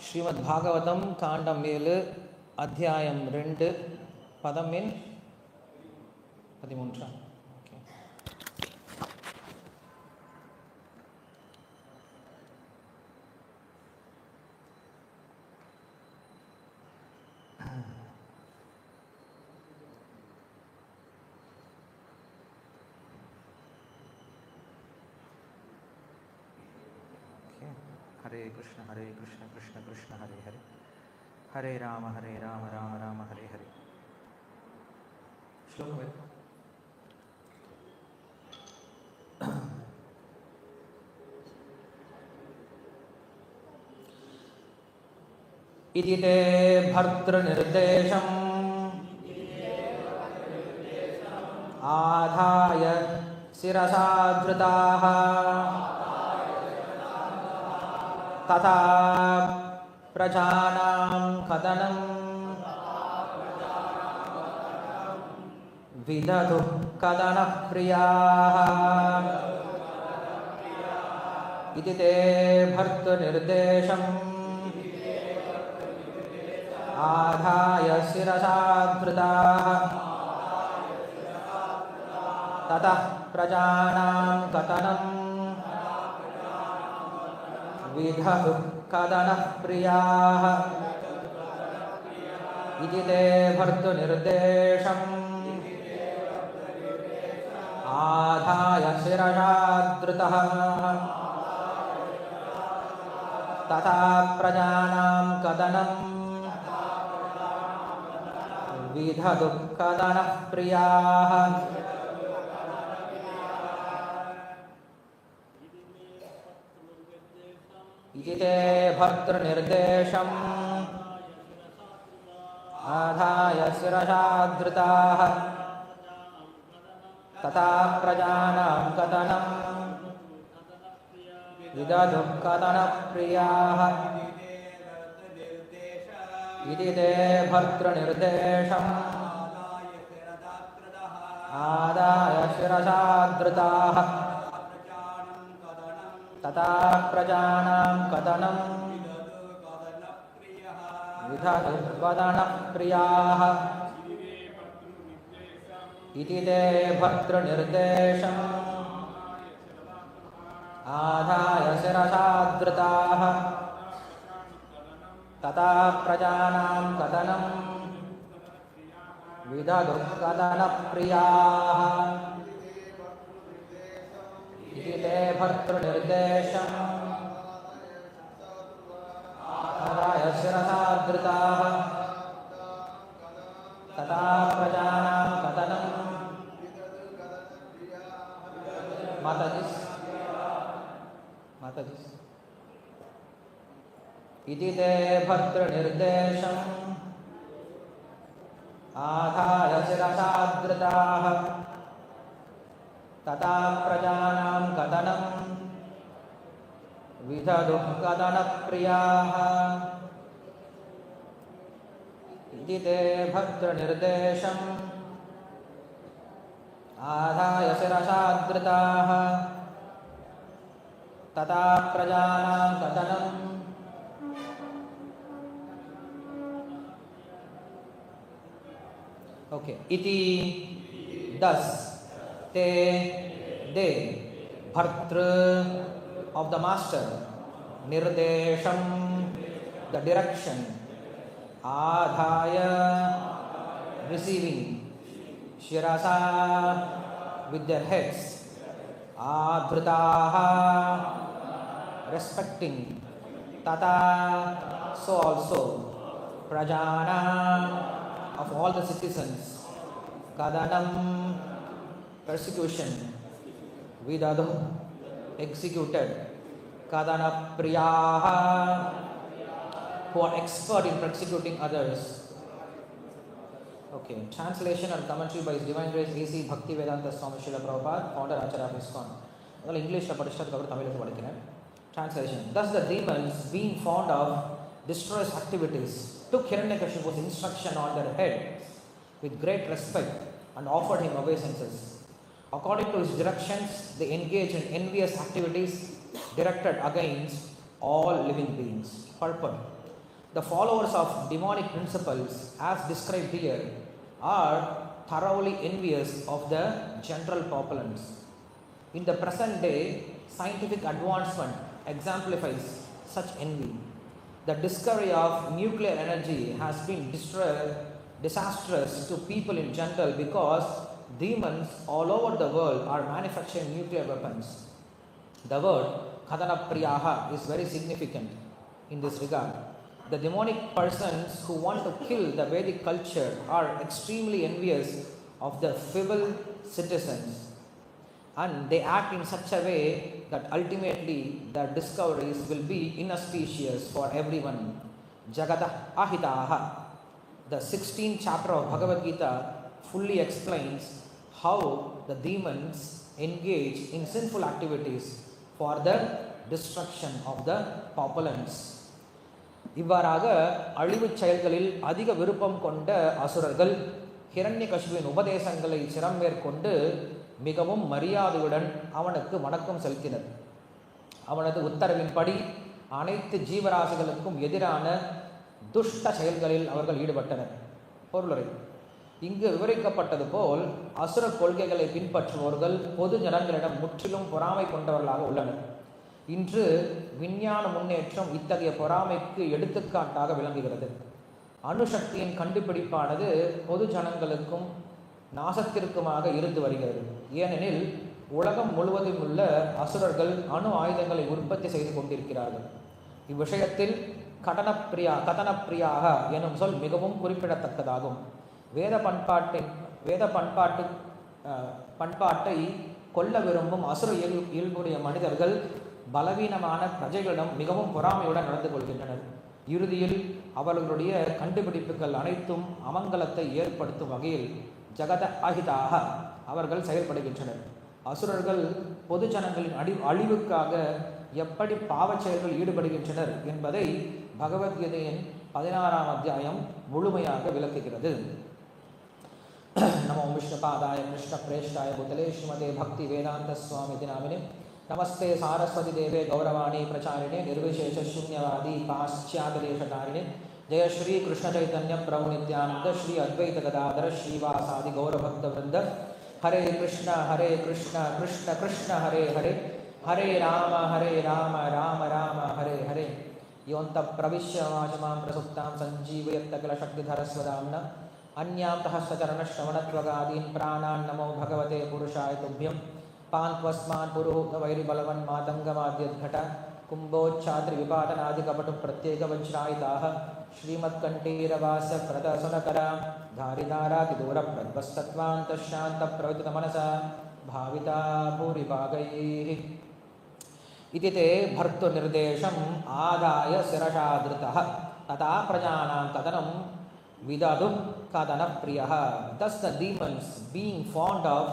ஸ்ரீமத் பாகவதம் காண்டம் 7 அத்தியாயம் 2 பதம் எண் 13. हरे कृष्ण कृष्ण कृष्ण हरे हरे हरे राम राम राम हरे हरे. श्लोक इति ते भर्तृनिर्देशम् आधाय शिरसा धृताः तथा प्रजानां कथनं विदधुः कथनः प्रियाः इति ते भर्तृनिर्देशम् आधाय शिरसा धृताः ततः प्रजानां कथनं विदधुः कथनः प्रियाः इति ते भर्तृनिर्देशम् आधाय शिरसा धृतः तथा प्रजानां कथनं विदधुः कथनः प्रियाः. इति ते भर्तृनिर्देशम् आधाय शिरसा धृताः तथा प्रजानां कथनं विदधुः कथनः प्रियाः. इति ते भर्तृनिर्देशम् आदाय शिरसा धृताः तथा प्रजानां कथनं विदधुः कथनः प्रियाः. इति ते भर्तृनिर्देशम् आधाय शिरसा धृताः तथा प्रजानां कथनं विदधुः कथनः प्रियाः. इति ते भर्तृनिर्देशम् आधाय शिरसा धृताः तथा प्रजानां कथनं इति ते भर्तृनिर्देशम् आधाय शिरसा धृताः तथा प्रजानां कथनं विदधुः कथनः प्रियाः. इति ते भर्तृनिर्देशम् आधाय शिरसा धृताः तथा प्रजानां कथनं इति thus they bhartru of the master nirdesham the direction adhaya receiving shirasa with their heads adhrutaha respecting tata so also prajana of all the citizens kadanam persecution vidadhu executed kadana priyaha who are expert in persecuting others. Translation and commentary by His Divine Grace A.C. Bhaktivedanta Swami Srila Prabhupada, founder Acharya of ISKCON. English translation. Thus the demons, being fond of destroyers activities, took Hiranyakashipu's instruction on their head with great respect and offered him obeisances. According to his directions, they engage in envious activities directed against all living beings. Purport. The followers of demonic principles, as described here, are thoroughly envious of the general populace. In the present day, scientific advancement exemplifies such envy. The discovery of nuclear energy has been disastrous to people in general because demons all over the world are manufacturing nuclear weapons. The word Kadanapriyaha is very significant in this regard. The demonic persons who want to kill the Vedic culture are extremely envious of the feeble citizens, and they act in such a way that ultimately their discoveries will be inauspicious for everyone. Jagata Ahitaha. The 16th chapter of Bhagavad Gita fully explains how the demons engage in sinful activities for the destruction of the populace. இவ்வாறாக அழிவுச் செயல்களில் அதிக விருப்பம் கொண்ட அசுரர்கள் ஹிரண்யகசிபுவின் உபதேசங்களை சிரம் மேற்கொண்டு மிகவும் மரியாதையுடன் அவனுக்கு வணக்கம் செலுத்தினர். அவனது உத்தரவின்படி அனைத்து ஜீவராசிகளுக்கும் எதிரான துஷ்ட செயல்களில் அவர்கள் ஈடுபட்டனர். பொருளுரை: இங்கு விவரிக்கப்பட்டது போல் அசுர கொள்கைகளை பின்பற்றுபவர்கள் பொது ஜனங்களிடம் முற்றிலும் பொறாமை கொண்டவர்களாக உள்ளனர். இன்று விஞ்ஞான முன்னேற்றம் இத்தகைய பொறாமைக்கு எடுத்துக்காட்டாக விளங்குகிறது. அணுசக்தியின் கண்டுபிடிப்பானது பொது ஜனங்களுக்கும் நாசத்திற்குமாக இருந்து வருகிறது. ஏனெனில் உலகம் முழுவதும் உள்ள அசுரர்கள் அணு ஆயுதங்களை உற்பத்தி செய்து கொண்டிருக்கிறார்கள். இவ்விஷயத்தில் கதனப்பிரியாக எனும் சொல் மிகவும் குறிப்பிடத்தக்கதாகும். வேத பண்பாட்டை கொல்ல விரும்பும் அசுர இயல்புடைய மனிதர்கள் பலவீனமான பிரஜைகளிடம் மிகவும் பொறாமையுடன் நடந்து கொள்கின்றனர். இறுதியில் அவர்களுடைய கண்டுபிடிப்புகள் அனைத்தும் அமங்கலத்தை ஏற்படுத்தும் வகையில் ஜகத அஹிதாக அவர்கள் செயல்படுகின்றனர். அசுரர்கள் பொது ஜனங்களின் அழிவுக்காக எப்படி பாவச் செயல்கள் ஈடுபடுகின்றனர் என்பதை பகவத்கீதையின் 16ஆம் அத்தியாயம் முழுமையாக விளக்குகிறது. நமோ விஷ்ணுபாதாய கிருஷ்ண பிரேஷ்டாய பூதலே ஸ்ரீமதே பக்தி வேதாந்த சுவாமி நாமினே நமஸ்தே சாரஸ்வதி தேவே கௌரவாணி பிரச்சாரிணே நிர்விசேஷ சூன்யவாதி பாश्चात्यदेशतारिणे जय श्री कृष्ण चैतन्य प्रभु नित्यानंद श्री अद्वैत गदाधर श्रीवासादि गौरभक्त वृंद हरे कृष्ण कृष्ण कृष्ण हरे हरे हरे राम राम राम हरे हरे योऽन्त प्रविश्य वाचमां प्रसुप्तां संजीवयत्त किल शक्तिधरस्वदाम्ना अन्यां सहस्रचरणश्रवणत्वगादीन् प्राणान् नमो भगवते पुरुषाय तुभ्यं पान्त्वस्मान् पुरुहूतवैरिबलवन् मातङ्गमाद्यद्घट कुम्भोच्छाद्रिविपाटनादिकपटु प्रत्येकवज्रायिताः श्रीमत्कण्ठीरवास्य प्रदसुनकरा धारिधारातिदूरप्रद्वस्तत्त्वान्तशान्तप्रवितमनसा भाविता भूरिभागैः इति ते भर्तुनिर्देशम् आदाय शिरसा धृतः तथा प्रजानां कथनं विदधुं कथनप्रियः. Thus the demons, being fond of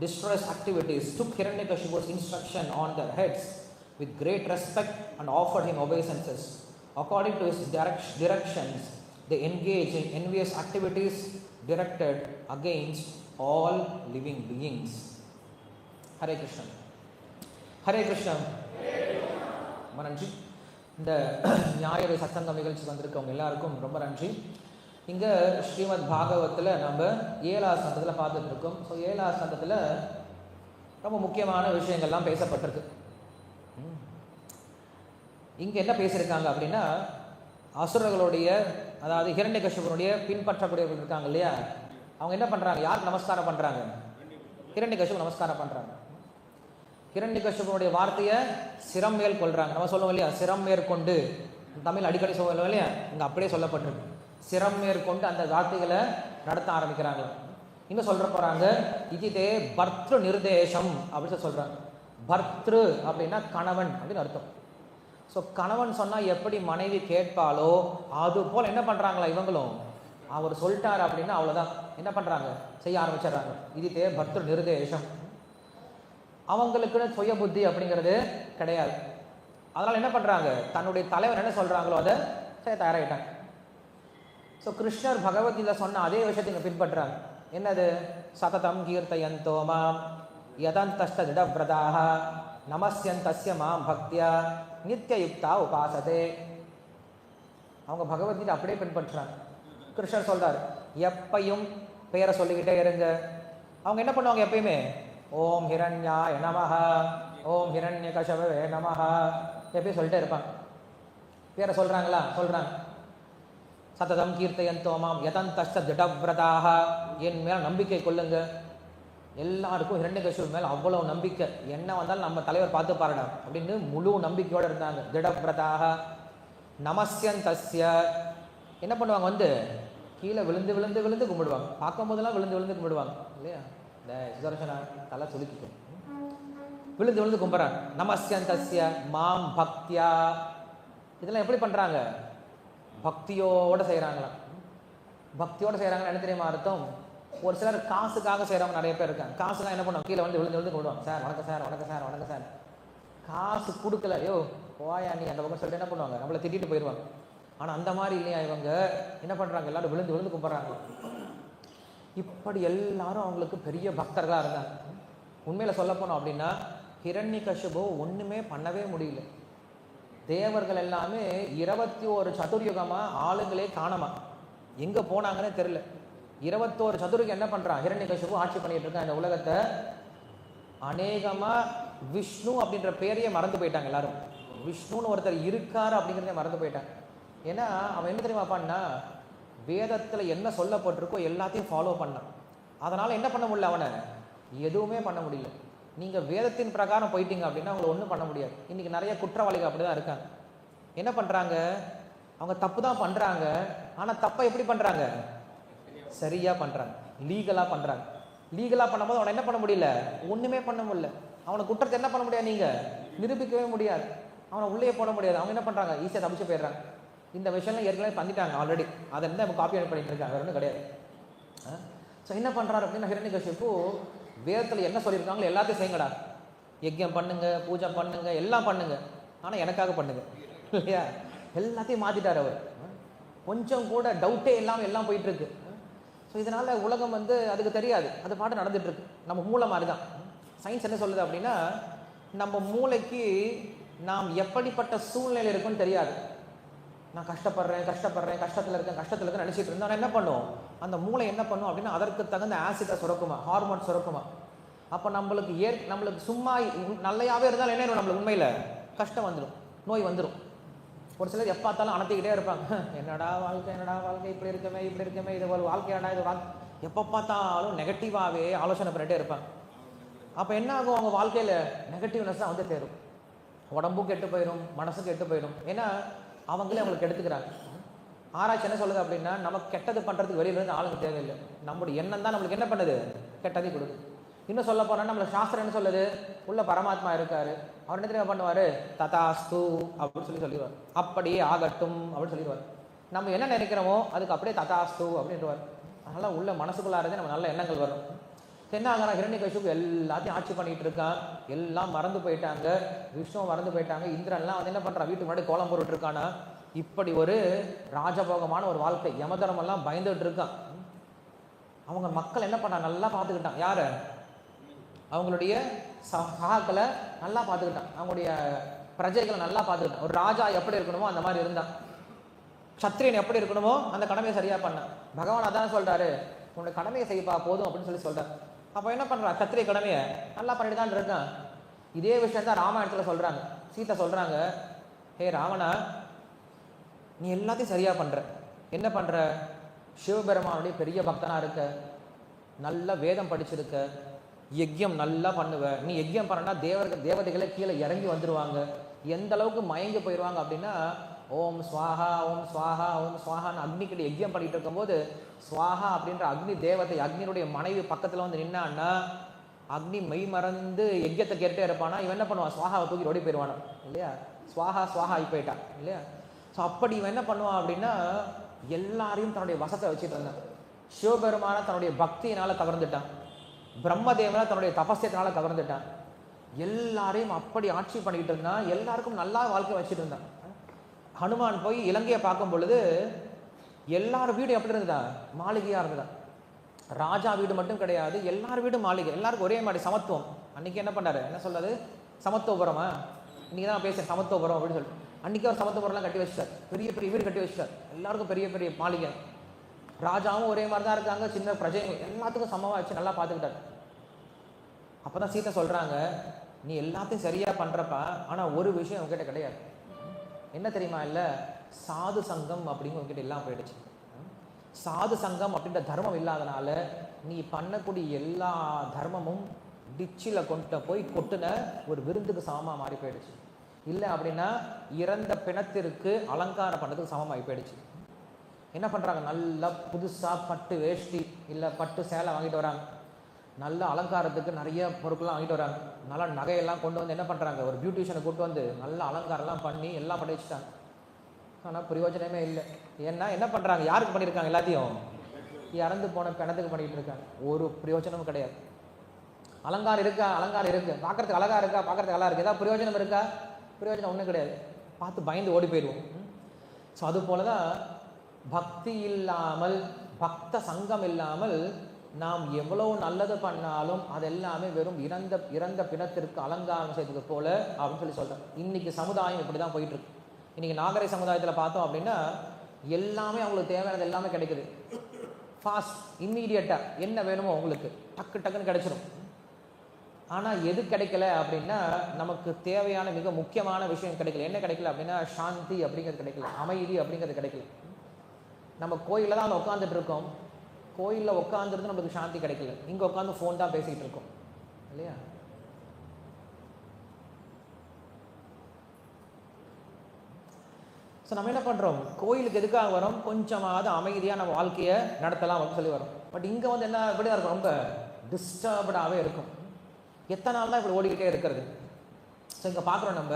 distress activities, took Hiranyakashipu's instruction on their heads with great respect and offered him obeisances. According to his directions, they engaged in envious activities directed against all living beings. Hare Krishna. Hare Krishna. நன்றி. இந்த ஞாயிறு சத்சங்கம் நிகழ்ச்சி வந்திருக்கவங்க எல்லாருக்கும் ரொம்ப நன்றி. இங்கே ஸ்ரீமத் பாகவத்தில் நம்ம 7ஆவது ஸ்கந்தத்தில் பார்த்துட்டு இருக்கோம். ஸோ 7ஆவது ஸ்கந்தத்தில் ரொம்ப முக்கியமான விஷயங்கள்லாம் பேசப்பட்டிருக்கு. இங்கே என்ன பேசியிருக்காங்க அப்படின்னா, அசுரர்களுடைய, அதாவது ஹிரண்யகசிபுனுடைய பின்பற்றக்கூடியவர்கள் இருக்காங்க இல்லையா, அவங்க என்ன பண்ணுறாங்க, யாருக்கு நமஸ்காரம் பண்ணுறாங்க? ஹிரண்யகசிபு நமஸ்காரம் பண்ணுறாங்க. ஹிரண்யகசிபுனுடைய வார்த்தையை சிரம் மேல் கொள்கிறாங்க. நம்ம சொல்லுவோம் இல்லையா, சிரம் மேற்கொண்டு, தமிழ் அடிக்கடி சொல்லுவோம் இல்லையா, இங்கே அப்படியே சொல்லப்பட்டிருக்கு. சிரம் மேற்கொண்டு அந்த வார்த்தைகளை நடத்த ஆரம்பிக்கிறாங்க. இன்னும் சொல்ற போகிறாங்க, இதுதே பர்த்ரு நிர்தேசம் அப்படின்னு சொல்கிறாங்க. பர்த்ரு அப்படின்னா கணவன் அப்படின்னு அர்த்தம். ஸோ கணவன் சொன்னால் எப்படி மனைவி கேட்பாலோ அது போல் என்ன பண்ணுறாங்களா இவங்களும், அவர் சொல்லிட்டார் அப்படின்னா அவ்வளோதான், என்ன பண்ணுறாங்க, செய்ய ஆரம்பிச்சிடுறாங்க. இதுதே பர்த்ரு நிர்தேசம். அவங்களுக்குன்னு சுய புத்தி அப்படிங்கிறது கிடையாது. அதனால் என்ன பண்ணுறாங்க, தன்னுடைய தலைவர் என்ன சொல்கிறாங்களோ அதை செய்ய தயாராகிட்டாங்க. ஸோ கிருஷ்ணர் பகவத்கீதை சொன்ன அதே விஷயத்தை இங்கே பின்பற்றுறாங்க. என்னது, சததம் கீர்த்தயந்தோ மாம் யதந்தஸ்த திடவ்ரதாக நமஸ்யந்தஸ்ய மாம் பக்தியா நித்யயுக்தா உபாசதே. அவங்க பகவத்கீதை அப்படியே பின்பற்றுறாங்க. கிருஷ்ணர் சொல்றாரு, எப்பையும் பெயரை சொல்லிக்கிட்டே இருங்க. அவங்க என்ன பண்ணுவாங்க எப்பயுமே, ஓம் ஹிரண்யாய நமஹ, ஓம் ஹிரண்ய கஷபவே நமஹ, எப்பயும் சொல்லிட்டே இருப்பாங்க. பேரை சொல்றாங்களா? சொல்றாங்க. சததம் கீர்த்தயந்தோமாம் யதந்தஸ்த திடவ்ரதாக, என் மேல நம்பிக்கை கொள்ளுங்க. எல்லாருக்கும் ஹிரண்யகசிபு மேல அவ்வளவு நம்பிக்கை, என்ன வந்தாலும் நம்ம தலைவர் பார்த்து பாருடா அப்படின்னு முழு நம்பிக்கையோடு இருந்தாங்க. திடவ்ரதாக. நமஸ்யந்தஸ்ய, என்ன பண்ணுவாங்க, வந்து கீழே விழுந்து விழுந்து விழுந்து கும்பிடுவாங்க. பார்க்கும் போதெல்லாம் விழுந்து விழுந்து கும்பிடுவாங்க இல்லையா? இந்த சுதர்சனா தலை சுலுக்கிக்கும், விழுந்து விழுந்து கும்பிட்றாங்க. நமஸ்யந்தஸ்ய மாம் பக்தியா, இதெல்லாம் எப்படி பண்றாங்க? பக்தியோட செய்யறாங்களாம். பக்தியோட செய்யறாங்கன்னு என்ன தெரியுமா அர்த்தம்? ஒரு சிலர் காசுக்காக செய்யறவங்க நிறைய பேர் இருக்காங்க. காசுக்காக என்ன பண்ணுவாங்க, கீழே வந்து விழுந்து விழுந்து கும்பிடுவாங்க. சார் வணக்கம் சார், வணக்கம் சார், வணக்கம் சார். காசு கொடுக்கல, யோ போயா நீ அந்த பக்கம் சொல்லிட்டு என்ன பண்ணுவாங்க, நம்மளை திட்டிட்டு போயிடுவாங்க. ஆனால் அந்த மாதிரி இல்லையா, இவங்க என்ன பண்ணுறாங்க, எல்லாரும் விழுந்து விழுந்து கும்பிட்றாங்க. இப்படி எல்லாரும் அவங்களுக்கு பெரிய பக்தர்களாக இருந்தாங்க. உண்மையில் சொல்ல போனோம் அப்படின்னா ஹிரண்யகசிபு ஒன்றுமே பண்ணவே முடியல. தேவர்கள் எல்லாமே 21 சதுர்யுகமாக ஆளுங்களே காணமா, எங்கே போனாங்கன்னே தெரில. 21 சதுர்யுகம் என்ன பண்ணுறான் ஹிரண்யகசிபு, ஆட்சி பண்ணிட்டு இருக்கான் இந்த உலகத்தை. அநேகமாக விஷ்ணு அப்படின்ற பேரையே மறந்து போயிட்டாங்க எல்லாரும். விஷ்ணுன்னு ஒருத்தர் இருக்காரு அப்படிங்கிறதே மறந்து போயிட்டாங்க. ஏன்னா அவன் என்ன தெரியுமா பண்ணா, வேதத்தில் என்ன சொல்லப்பட்டிருக்கோ எல்லாத்தையும் ஃபாலோ பண்ணான். அதனால் என்ன பண்ண முடியல, அவனை எதுவுமே பண்ண முடியல. நீங்கள் வேதத்தின் பிரகாரம் போயிட்டீங்க அப்படின்னா அவங்களை ஒன்றும் பண்ண முடியாது. இன்றைக்கி நிறைய குற்றவாளிகள் அப்படி தான் இருக்காங்க. என்ன பண்ணுறாங்க, அவங்க தப்பு தான் பண்ணுறாங்க, ஆனால் தப்பை எப்படி பண்ணுறாங்க, சரியாக பண்ணுறாங்க, லீகலாக பண்ணுறாங்க. லீகலாக பண்ணும்போது அவனை என்ன பண்ண முடியல, ஒன்றுமே பண்ண முடியல. அவனை குற்றத்தை என்ன பண்ண முடியாது, நீங்கள் நிரூபிக்கவே முடியாது, அவனை உள்ளே போட முடியாது. அவங்க என்ன பண்ணுறாங்க, ஈஸியாக தப்பிச்சு போயிடுறாங்க. இந்த விஷயம்லாம் ஏற்கனவே பண்ணிட்டாங்க ஆல்ரெடி, அதை இருந்து அவங்க காப்பி பண்ணிட்டு இருக்காங்க, வேறு ஒன்றும் கிடையாது. ஸோ என்ன பண்ணுறாரு அப்படின்னா ஹிரண்யகசிபு, வேதத்தில் என்ன சொல்லியிருக்காங்களோ எல்லாத்தையும் செய்யுங்கடா, யஜ்யம் பண்ணுங்க, பூஜை பண்ணுங்க, எல்லாம் பண்ணுங்க, ஆனால் எனக்காக பண்ணுங்க இல்லையா? எல்லாத்தையும் மாற்றிட்டார் அவர். கொஞ்சம் கூட டவுட்டே இல்லாமல் எல்லாம் போயிட்டு இருக்கு. ஸோ இதனால் உலகம் வந்து அதுக்கு தெரியாது, அது பாட்டு நடந்துட்டு இருக்கு. நம்ம மூளை மாதிரி தான். சயின்ஸ் என்ன சொல்லுது அப்படின்னா, நம்ம மூளைக்கு நாம் எப்படிப்பட்ட சூழ்நிலை இருக்குன்னு தெரியாது. நான் கஷ்டப்படுறேன் கஷ்டத்தில் இருக்கேன் நினச்சிட்டு இருந்தேன். ஆனால் என்ன பண்ணும், அந்த மூளை என்ன பண்ணும் அப்படின்னா அதற்கு தகுந்த ஆசிட்டை சுரக்குமா, ஹார்மோன் சுரக்குமா. அப்போ நம்மளுக்கு சும்மா நல்லையாகவே இருந்தாலும் என்ன, நம்மளுக்கு உண்மையில் கஷ்டம் வந்துடும், நோய் வந்துடும். ஒரு சிலர் எப்போ பார்த்தாலும் அனுப்பிக்கிட்டே இருப்பாங்க, என்னடா வாழ்க்கை இப்படி இருக்கமே இது ஒரு வாழ்க்கையாடா, இது எப்போ பார்த்தாலும் நெகட்டிவாகவே ஆலோசனை பண்ணிகிட்டே இருப்பாங்க. அப்போ என்ன ஆகும், அவங்க வாழ்க்கையில் நெகட்டிவ்னஸ் தான் வந்து சேரும். உடம்பும் கெட்டு போயிடும், மனசும் கெட்டு போயிடும். ஏன்னா அவங்களே அவங்களுக்கு எடுத்துக்கிறாங்க. ஆராய்ச்சி என்ன சொல்லுது அப்படின்னா, நமக்கு கெட்டது பண்ணுறதுக்கு வெளியிலேருந்து ஆளுங்க தேவையில்லை, நம்மளுடைய எண்ணம் தான் நம்மளுக்கு என்ன பண்ணுது, கெட்டதையும் கொடுக்குது. இன்னும் சொல்ல போனால் நம்மளை சாஸ்திரம் என்ன சொல்லுது, உள்ள பரமாத்மா இருக்காரு, அவர் என்ன தெரியுமா பண்ணுவார், ததாஸ்து அப்படின்னு சொல்லிடுவார், அப்படியே ஆகட்டும் அப்படின்னு சொல்லிடுவார். நம்ம என்ன நினைக்கிறோமோ அதுக்கு அப்படியே ததாஸ்து அப்படின்ட்டுவார். அதனால் உள்ள மனசுக்குள்ளாரதே நம்ம நல்ல எண்ணங்கள் வரும். என்ன ஆகுனா ஹிரண்யகசிபு எல்லாத்தையும் ஆட்சி பண்ணிட்டு இருக்கான். எல்லாம் மறந்து போயிட்டாங்க, விஷ்ணுவை மறந்து போயிட்டாங்க. இந்திரன்லாம் வந்து என்ன பண்ணுறான், வீட்டுக்கு முன்னாடி கோலம் போட்டுட்டு இருக்கானா. இப்படி ஒரு ராஜபோகமான ஒரு வாழ்க்கை, யமதர்மெல்லாம் பயந்துட்டு இருக்கான். அவங்க மக்கள் என்ன பண்ணா, நல்லா பார்த்துக்கிட்டான். யாரு, அவங்களுடைய சகாக்களை நல்லா பார்த்துக்கிட்டான், அவங்களுடைய பிரஜைகளை நல்லா பார்த்துக்கிட்டான். ஒரு ராஜா எப்படி இருக்கணுமோ அந்த மாதிரி இருந்தான். சத்திரியன் எப்படி இருக்கணுமோ அந்த கடமையை சரியா பண்ணான். பகவான் அதான் சொல்றாரு, உன்னுடைய கடமையை செய்யப்பா போதும் அப்படின்னு சொல்றார். அப்போ என்ன பண்ணுறான், சத்திரிய கடமையை நல்லா பண்ணிட்டு தான் இருக்கான். இதே விஷயம் தான் ராமாயணத்தில் சொல்கிறாங்க. சீதை சொல்கிறாங்க, ஹே ராவணா, நீ எல்லாத்தையும் சரியாக பண்ணுற, என்ன பண்ணுற, சிவபெருமானுடைய பெரிய பக்தனாக இருக்க, நல்ல வேதம் படிச்சிருக்க, யஜ்யம் நல்லா பண்ணுவ. நீ யஜ்யம் பண்ணனா தேவதைகளை கீழே இறங்கி வந்துடுவாங்க. எந்த அளவுக்கு மயங்கி போயிடுவாங்க அப்படின்னா, ஓம் ஸ்வாஹா ஓம் ஸ்வாஹா ஓம் ஸ்வாஹான்னு அக்னிக்கிட்ட யஜ்யம் பண்ணிட்டு இருக்கும்போது ஸ்வாஹா அப்படின்ற அக்னி தேவதை, அக்னியுடைய மனைவி பக்கத்தில் வந்து நின்னான்னா அக்னி மெய் மறந்து யஜ்யத்தை கேட்டே இருப்பானா. இவன் என்ன பண்ணுவான், ஸ்வாஹாவை தூக்கி ஓடி போயிடுவானா இல்லையா, ஸ்வாஹா ஆகி போயிட்டான் இல்லையா. ஸோ அப்படி இவன் என்ன பண்ணுவான் அப்படின்னா, எல்லாரையும் தன்னுடைய வசத்தை வச்சுட்டு இருந்தான். சிவபெருமான தன்னுடைய பக்தியினால் கவர்ந்துட்டான், பிரம்மதேவனை தன்னுடைய தபஸ்யத்தினால கவர்ந்துட்டான். எல்லாரையும் அப்படி ஆட்சி பண்ணிக்கிட்டு இருந்தான், எல்லாருக்கும் நல்லா வாழ்க்கை வச்சுட்டு இருந்தான். ஹனுமான் போய் இலங்கையை பார்க்கும் பொழுது எல்லாரும் வீடும் எப்படி இருந்ததா, மாளிகையாக இருந்ததா. ராஜா வீடு மட்டும் கிடையாது, எல்லார் வீடும் மாளிகை, எல்லாருக்கும் ஒரே மாதிரி சமத்துவம். அன்னைக்கு என்ன பண்ணாரு, என்ன சொல்றது, சமத்துவபுரமா, இன்னைக்கு தான் பேசுகிறேன் சமத்துவபுரம் அப்படின்னு சொல்லிட்டு அன்றைக்கி அவர் சமத்துவரெலாம் கட்டி வச்சிட்டார், பெரிய பெரிய வீடு கட்டி வச்சிட்டார், எல்லாருக்கும் பெரிய பெரிய மாளிகை. ராஜாவும் ஒரே மாதிரி தான் இருக்காங்க, சின்ன பிரஜைகள் எல்லாத்துக்கும் சமமாக வச்சு நல்லா பார்த்துக்கிட்டார். அப்போ தான் சீதை சொல்கிறாங்க, நீ எல்லாத்தையும் சரியாக பண்ணுறப்பா, ஆனால் ஒரு விஷயம் உங்ககிட்ட கிடையாது. என்ன தெரியுமா? இல்லை, சாது சங்கம் அப்படிங்கிற உங்ககிட்ட எல்லாம் போயிடுச்சு. சாது சங்கம் அப்படின்ற தர்மம் இல்லாதனால நீ பண்ணக்கூடிய எல்லா தர்மமும் டிச்சில் கொண்டு போய் கொட்டுன ஒரு விருந்துக்கு சமமாக மாறி போயிடுச்சு. இல்லை அப்படின்னா இறந்த பிணத்திற்கு அலங்காரம் பண்ணுறதுக்கு சமமாகி போயிடுச்சு. என்ன பண்ணுறாங்க? நல்லா புதுசாக பட்டு வேஷ்டி இல்லை பட்டு சேலை வாங்கிட்டு வராங்க, நல்ல அலங்காரத்துக்கு நிறைய பொருட்கள்லாம் வாங்கிட்டு வராங்க, நல்லா நகையெல்லாம் கொண்டு வந்து என்ன பண்ணுறாங்க, ஒரு பியூட்டிஷியனை கூப்பிட்டு வந்து நல்ல அலங்காரம்லாம் பண்ணி எல்லாம் பண்ணி வச்சுட்டாங்க. ஆனால் பிரயோஜனமே இல்லை. ஏன்னா என்ன பண்ணுறாங்க? யாருக்கு பண்ணியிருக்காங்க? எல்லாத்தையும் இறந்து போன பிணத்துக்கு பண்ணிக்கிட்டு இருக்காங்க. ஒரு பிரயோஜனமும் கிடையாது. அலங்காரம் இருக்கா? அலங்காரம் இருக்குது, பார்க்குறதுக்கு அழகாக இருக்கா? பார்க்குறதுக்கு அழகாக இருக்குது. ஏதாவது பிரயோஜனம் இருக்கா? பிரயோஜனம் ஒன்றும் கிடையாது. பார்த்து பயந்து ஓடி போயிடுவோம். ஸோ அது போல தான் பக்தி இல்லாமல், பக்த சங்கம் இல்லாமல் நாம் எவ்வளோ நல்லது பண்ணாலும் அது எல்லாமே வெறும் இறந்த பிணத்திற்கு அலங்காரம் செய்தது போல அப்படின்னு சொல்கிறேன். இன்றைக்கி சமுதாயம் இப்படி தான் போயிட்டுருக்கு. இன்றைக்கி நாகரிக சமுதாயத்தில் பார்த்தோம் அப்படின்னா எல்லாமே அவங்களுக்கு தேவையானது எல்லாமே கிடைக்குது. ஃபாஸ்ட், இம்மீடியட்டாக என்ன வேணுமோ அவங்களுக்கு டக்கு டக்குன்னு கிடைச்சிடும். ஆனால் எது கிடைக்கல அப்படின்னா நமக்கு தேவையான மிக முக்கியமான விஷயம் கிடைக்கல. என்ன கிடைக்கல அப்படின்னா சாந்தி அப்படிங்கிறது கிடைக்கல, அமைதி அப்படிங்கிறது கிடைக்கல. நம்ம கோயிலில் தான் உட்காந்துட்டு இருக்கோம், கோயிலில் உட்காந்துருந்து நம்மளுக்கு சாந்தி கிடைக்கல, இங்கே உட்காந்து ஃபோன் தான் பேசிகிட்டு இருக்கோம் இல்லையா? ஸோ நம்ம என்ன பண்ணுறோம்? கோயிலுக்கு எதுக்காக வரோம்? கொஞ்சமாவது அமைதியாக நம்ம வாழ்க்கையை நடத்தலாம் அப்படின்னு சொல்லி வரோம். பட் இங்கே வந்து என்ன இப்படி தான் இருக்கும், ரொம்ப டிஸ்டர்ப்டாகவே இருக்கும். எத்தனை நாள் தான் இப்படி ஓடிக்கிட்டே இருக்கிறது? ஸோ இங்கே பார்க்குறோம் நம்ம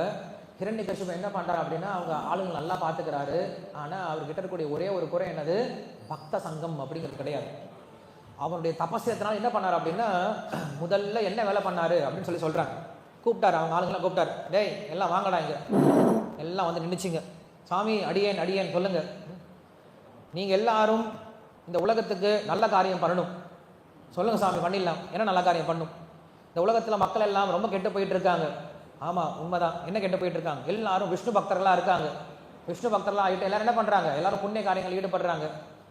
ஹிரண்யகசிபு என்ன பண்ணுறாரு அப்படின்னா அவங்க ஆளுங்க நல்லா பார்த்துக்கிறாரு. ஆனால் அவர்கிட்ட இருக்கக்கூடிய ஒரே ஒரு குறை என்னது? பக்த சங்கம் அப்படிங்கிறது கிடையாது. அவருடைய தபஸ்யத்தினால என்ன பண்ணார் அப்படின்னா முதல்ல என்ன வேலை பண்ணார் அப்படின்னு சொல்கிறாங்க. கூப்பிட்டாரு, அவங்க ஆளுங்கெல்லாம் கூப்பிட்டாரு, டேய் எல்லாம் வாங்கடா, இங்கே எல்லாம் வந்து நின்றுச்சிங்க. சாமி அடியேன் அடியேன் சொல்லுங்க, நீங்கள் எல்லாரும் இந்த உலகத்துக்கு நல்ல காரியம் பண்ணணும். சொல்லுங்கள் சாமி, பண்ணிடலாம். என்ன நல்ல காரியம் பண்ணும்? இந்த உலகத்தில் மக்கள் எல்லாம் ரொம்ப கெட்டு போயிட்டு இருக்காங்க. ஆமாம், உண்மைதான். என்ன கெட்டு போயிட்டு இருக்காங்க? எல்லாரும் விஷ்ணு பக்தர்களாக இருக்காங்க. விஷ்ணு பக்தர்களாக ஆகிட்டு எல்லாரும் என்ன பண்ணுறாங்க? எல்லாரும் புண்ணிய காரியங்கள் ஈடுபடுறாங்க,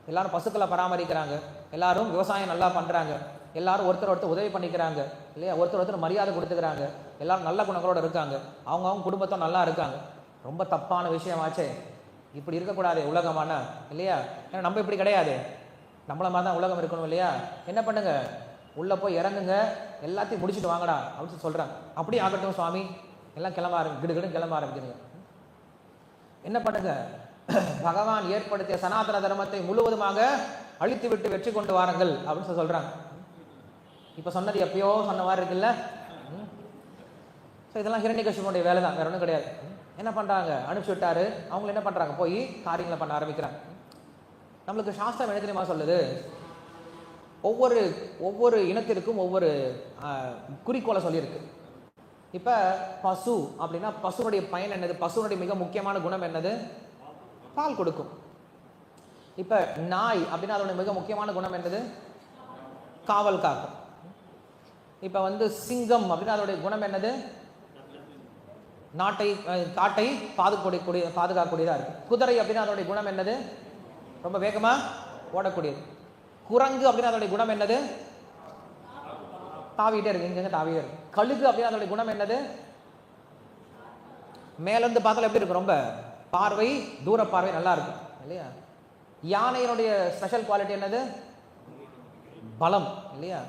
எல்லாரும் பசுக்களை பராமரிக்கிறாங்க, எல்லாரும் விவசாயம் நல்லா பண்ணுறாங்க, எல்லாரும் ஒருத்தர் உதவி பண்ணிக்கிறாங்க இல்லையா? ஒருத்தர் மரியாதை கொடுத்துக்கிறாங்க, எல்லாரும் நல்ல குணங்களோடு இருக்காங்க, அவங்கவுங்க குடும்பத்தை நல்லா இருக்காங்க. ரொம்ப தப்பான விஷயமாச்சே, இப்படி இருக்கக்கூடாது உலகமான இல்லையா? ஏன்னா நம்ம இப்படி கிடையாது, நம்மள மாதிரி தான் உலகம் இருக்கணும் இல்லையா? என்ன பண்ணுங்க, உள்ளே போய் இறங்குங்க, எல்லாத்தையும் முடிச்சுட்டு வாங்கடா அப்படின்னு சொல்கிறாங்க. அப்படி ஆகட்டும் சுவாமி, எல்லாம் கிளம்ப கிடுகிடும் கிளம்ப ஆரம்பிக்கிறீங்க. என்ன பண்ணுங்க, பகவான் ஏற்படுத்திய சனாதன தர்மத்தை முழுவதுமாக அழித்து விட்டு வெற்றி கொண்டு வாருங்கள் அப்படின்னு சொல்கிறாங்க. இப்போ சொன்னது எப்பயோ சொன்ன மாதிரி இருக்குல்ல? ஸோ இதெல்லாம் ஹிரண்யகசிபுடைய வேலை தான், வேற ஒன்றும் கிடையாது. என்ன பண்ணுறாங்க? அனுப்பிச்சு விட்டாரு. அவங்க என்ன பண்ணுறாங்க? போய் காரியங்களை பண்ண ஆரம்பிக்கிறாங்க. நம்மளுக்கு சாஸ்திரம் என்ன தெரியுமா சொல்லுது? ஒவ்வொரு இனத்திற்கும் ஒவ்வொரு குறிக்கோளை சொல்லியிருக்கு. இப்போ பசு அப்படின்னா பசுனுடைய பயன் என்னது? பசுனுடைய மிக முக்கியமான குணம் என்னது? பால் கொடுக்கும். இப்போ நாய் அப்படின்னா அதோடைய மிக முக்கியமான குணம் என்னது? காவல் காக்கும். இப்போ சிங்கம் அப்படின்னா அதோடைய குணம் என்னது? காட்டை பாதுகாக்கக்கூடியதாக இருக்குது. குதிரை அப்படின்னா அதோடைய குணம் என்னது? ரொம்ப வேகமாக ஓடக்கூடியது. குரங்கு அப்படின்னா அதோடைய குணம் என்னது? தாவிட்டே இருக்கு, இங்க தாவிட்டே இருக்கு. கழுகு அப்படின்னா அதோடைய குணம் என்னது? மேலேருந்து பார்த்தாலும் எப்படி இருக்கும்? ரொம்ப பார்வை, தூர பார்வை நல்லா இருக்கும் இல்லையா? யானையினுடைய ஸ்பெஷல் குவாலிட்டி என்னது? பலம் இல்லையா?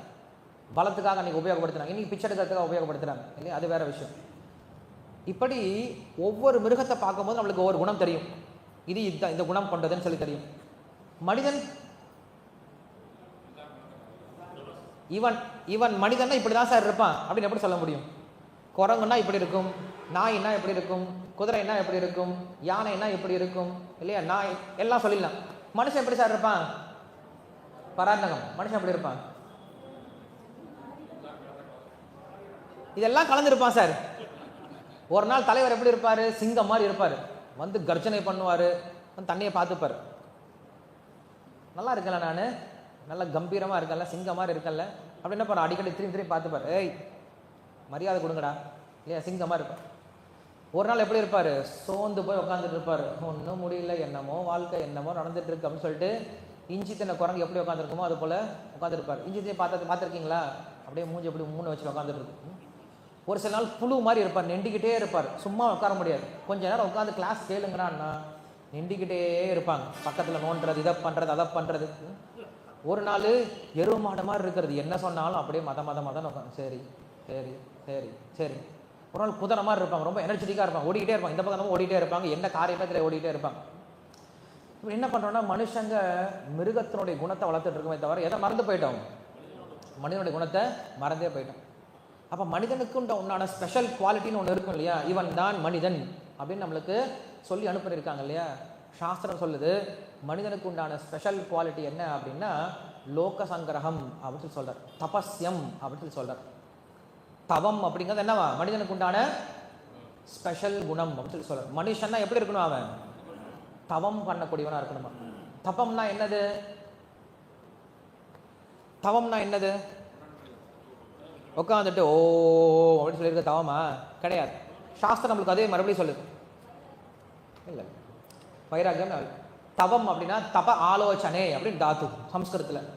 பலத்துக்காக அன்றைக்கி உபயோகப்படுத்துகிறாங்க, இன்னைக்கு பிச்சை எடுக்கிறதுக்காக உபயோகப்படுத்துகிறாங்க இல்லையா? அது வேற விஷயம். இப்படி ஒவ்வொரு மிருகத்தை பார்க்கும்போது நம்மளுக்கு ஒவ்வொரு குணம் தெரியும். இது இந்த குணம் கொண்டதுன்னு சொல்லி தெரியும். மனிதன் இவன் மனிதன்னா இப்படி தான் சார் இருப்பான் அப்படின்னு எப்படி சொல்ல முடியும்? குரங்குன்னா இப்படி இருக்கும், நாய்னா எப்படி இருக்கும், குதிரைன்னா எப்படி இருக்கும், யானைன்னா எப்படி இருக்கும் இல்லையா? நாய் எல்லாம் சொல்லிடலாம். மனுஷன் எப்படி சார் இருப்பான்? பராந்தகம். மனுஷன் எப்படி இருப்பான்? இதெல்லாம் கலந்துருப்பான் சார். ஒரு நாள் தலைவர் எப்படி இருப்பார்? சிங்கம் மாதிரி இருப்பார், கர்ஜனை பண்ணுவார், தண்ணியை பார்த்துப்பார். நல்லா இருக்கல, நான் நல்லா கம்பீரமாக இருக்கல, சிங்கம் மாதிரி இருக்கல அப்படி என்ன பண்ண, அடிக்கடி திரும்பி பார்த்துப்பார். ஏய் மரியாதை கொடுங்கடா இல்லையா? சிங்கமாக இருப்பார். ஒரு நாள் எப்படி இருப்பார்? சோர்ந்து போய் உட்காந்துட்டு இருப்பார். ஒன்றும் முடியல, என்னமோ வாழ்க்கை, என்னமோ நடந்துட்டு இருக்கு அப்படின்னு சொல்லிட்டு இஞ்சி தின்ன குரங்கு எப்படி உட்காந்துருக்குமோ அது போல் உட்காந்துருப்பார். இஞ்சி தின்ன பார்த்துருக்கீங்களா? அப்படியே மூஞ்சி எப்படி மூணு வச்சு உட்காந்துட்டு இருக்கும். ஒரு சில நாள் புழு மாதிரி இருப்பார், நெண்டிக்கிட்டே இருப்பார், சும்மா உட்கார முடியாது. கொஞ்ச நேரம் உட்காந்து கிளாஸ் கேளுங்கண்ணா நெண்டிக்கிட்டே இருப்பாங்க, பக்கத்தில் நோண்டுறது, இதை பண்ணுறது, அதை பண்ணுறது. ஒரு நாள் எருவு மாடு மாதிரி இருக்கிறது, என்ன சொன்னாலும் அப்படியே மதம் உட்காந்து சரி சரி சரி சரி. ஒரு நாள் குதிரை மாதிரி இருப்பாங்க, ரொம்ப எனர்ஜெட்டிக்காக இருப்பாங்க, ஓடிக்கிட்டே இருப்பாங்க, இந்த பக்கம் ஓடிட்டே இருப்பாங்க, என்ன காரியமே தெரிய ஓடிட்டே இருப்பாங்க. இப்போ என்ன பண்ணுறோன்னா மனுஷங்க மிருகத்தினுடைய குணத்தை வளர்த்துட்டு இருக்குமே தவிர எதை மறந்து போயிட்டோம்? மனிதனுடைய குணத்தை மறந்தே போயிட்டோம். அப்போ மனிதனுக்கு உண்டான ஸ்பெஷல் குவாலிட்டின்னு ஒன்று இருக்கும் இல்லையா? இவன் தான் மனிதன் அப்படின்னு நம்மளுக்கு சொல்லி அனுப்பியிருக்காங்க இல்லையா? சாஸ்திரம் சொல்லுது மனிதனுக்கு உண்டான ஸ்பெஷல் குவாலிட்டி என்ன அப்படின்னா லோக சங்கிரகம் அப்படின்னு சொல்லி சொல்கிறார், தபஸ்யம் அப்படின்னு சொல்லி சொல்கிறார். தவம் அப்படிங்கிறது என்னவா? மனிதனுக்கு உண்டான ஸ்பெஷல் குணம் அப்படின்னு சொல்லி சொல்கிறார். மனுஷன்னா எப்படி இருக்கணும்? அவன் தவம் பண்ணக்கூடியவனா இருக்கணுமா? தபம்னா என்னது? தவம்னா என்னது? உட்காந்துட்டு ஓ அப்படின்னு சொல்லியிருக்க தவமா? கிடையாது. சாஸ்திரம் நம்மளுக்கு அதே மறுபடியும் சொல்லுது. இல்லை, வைராகியம். தவம் அப்படின்னா தப ஆலோசனை அப்படின்னு தாத்து சம்ஸ்கிருதத்தில்.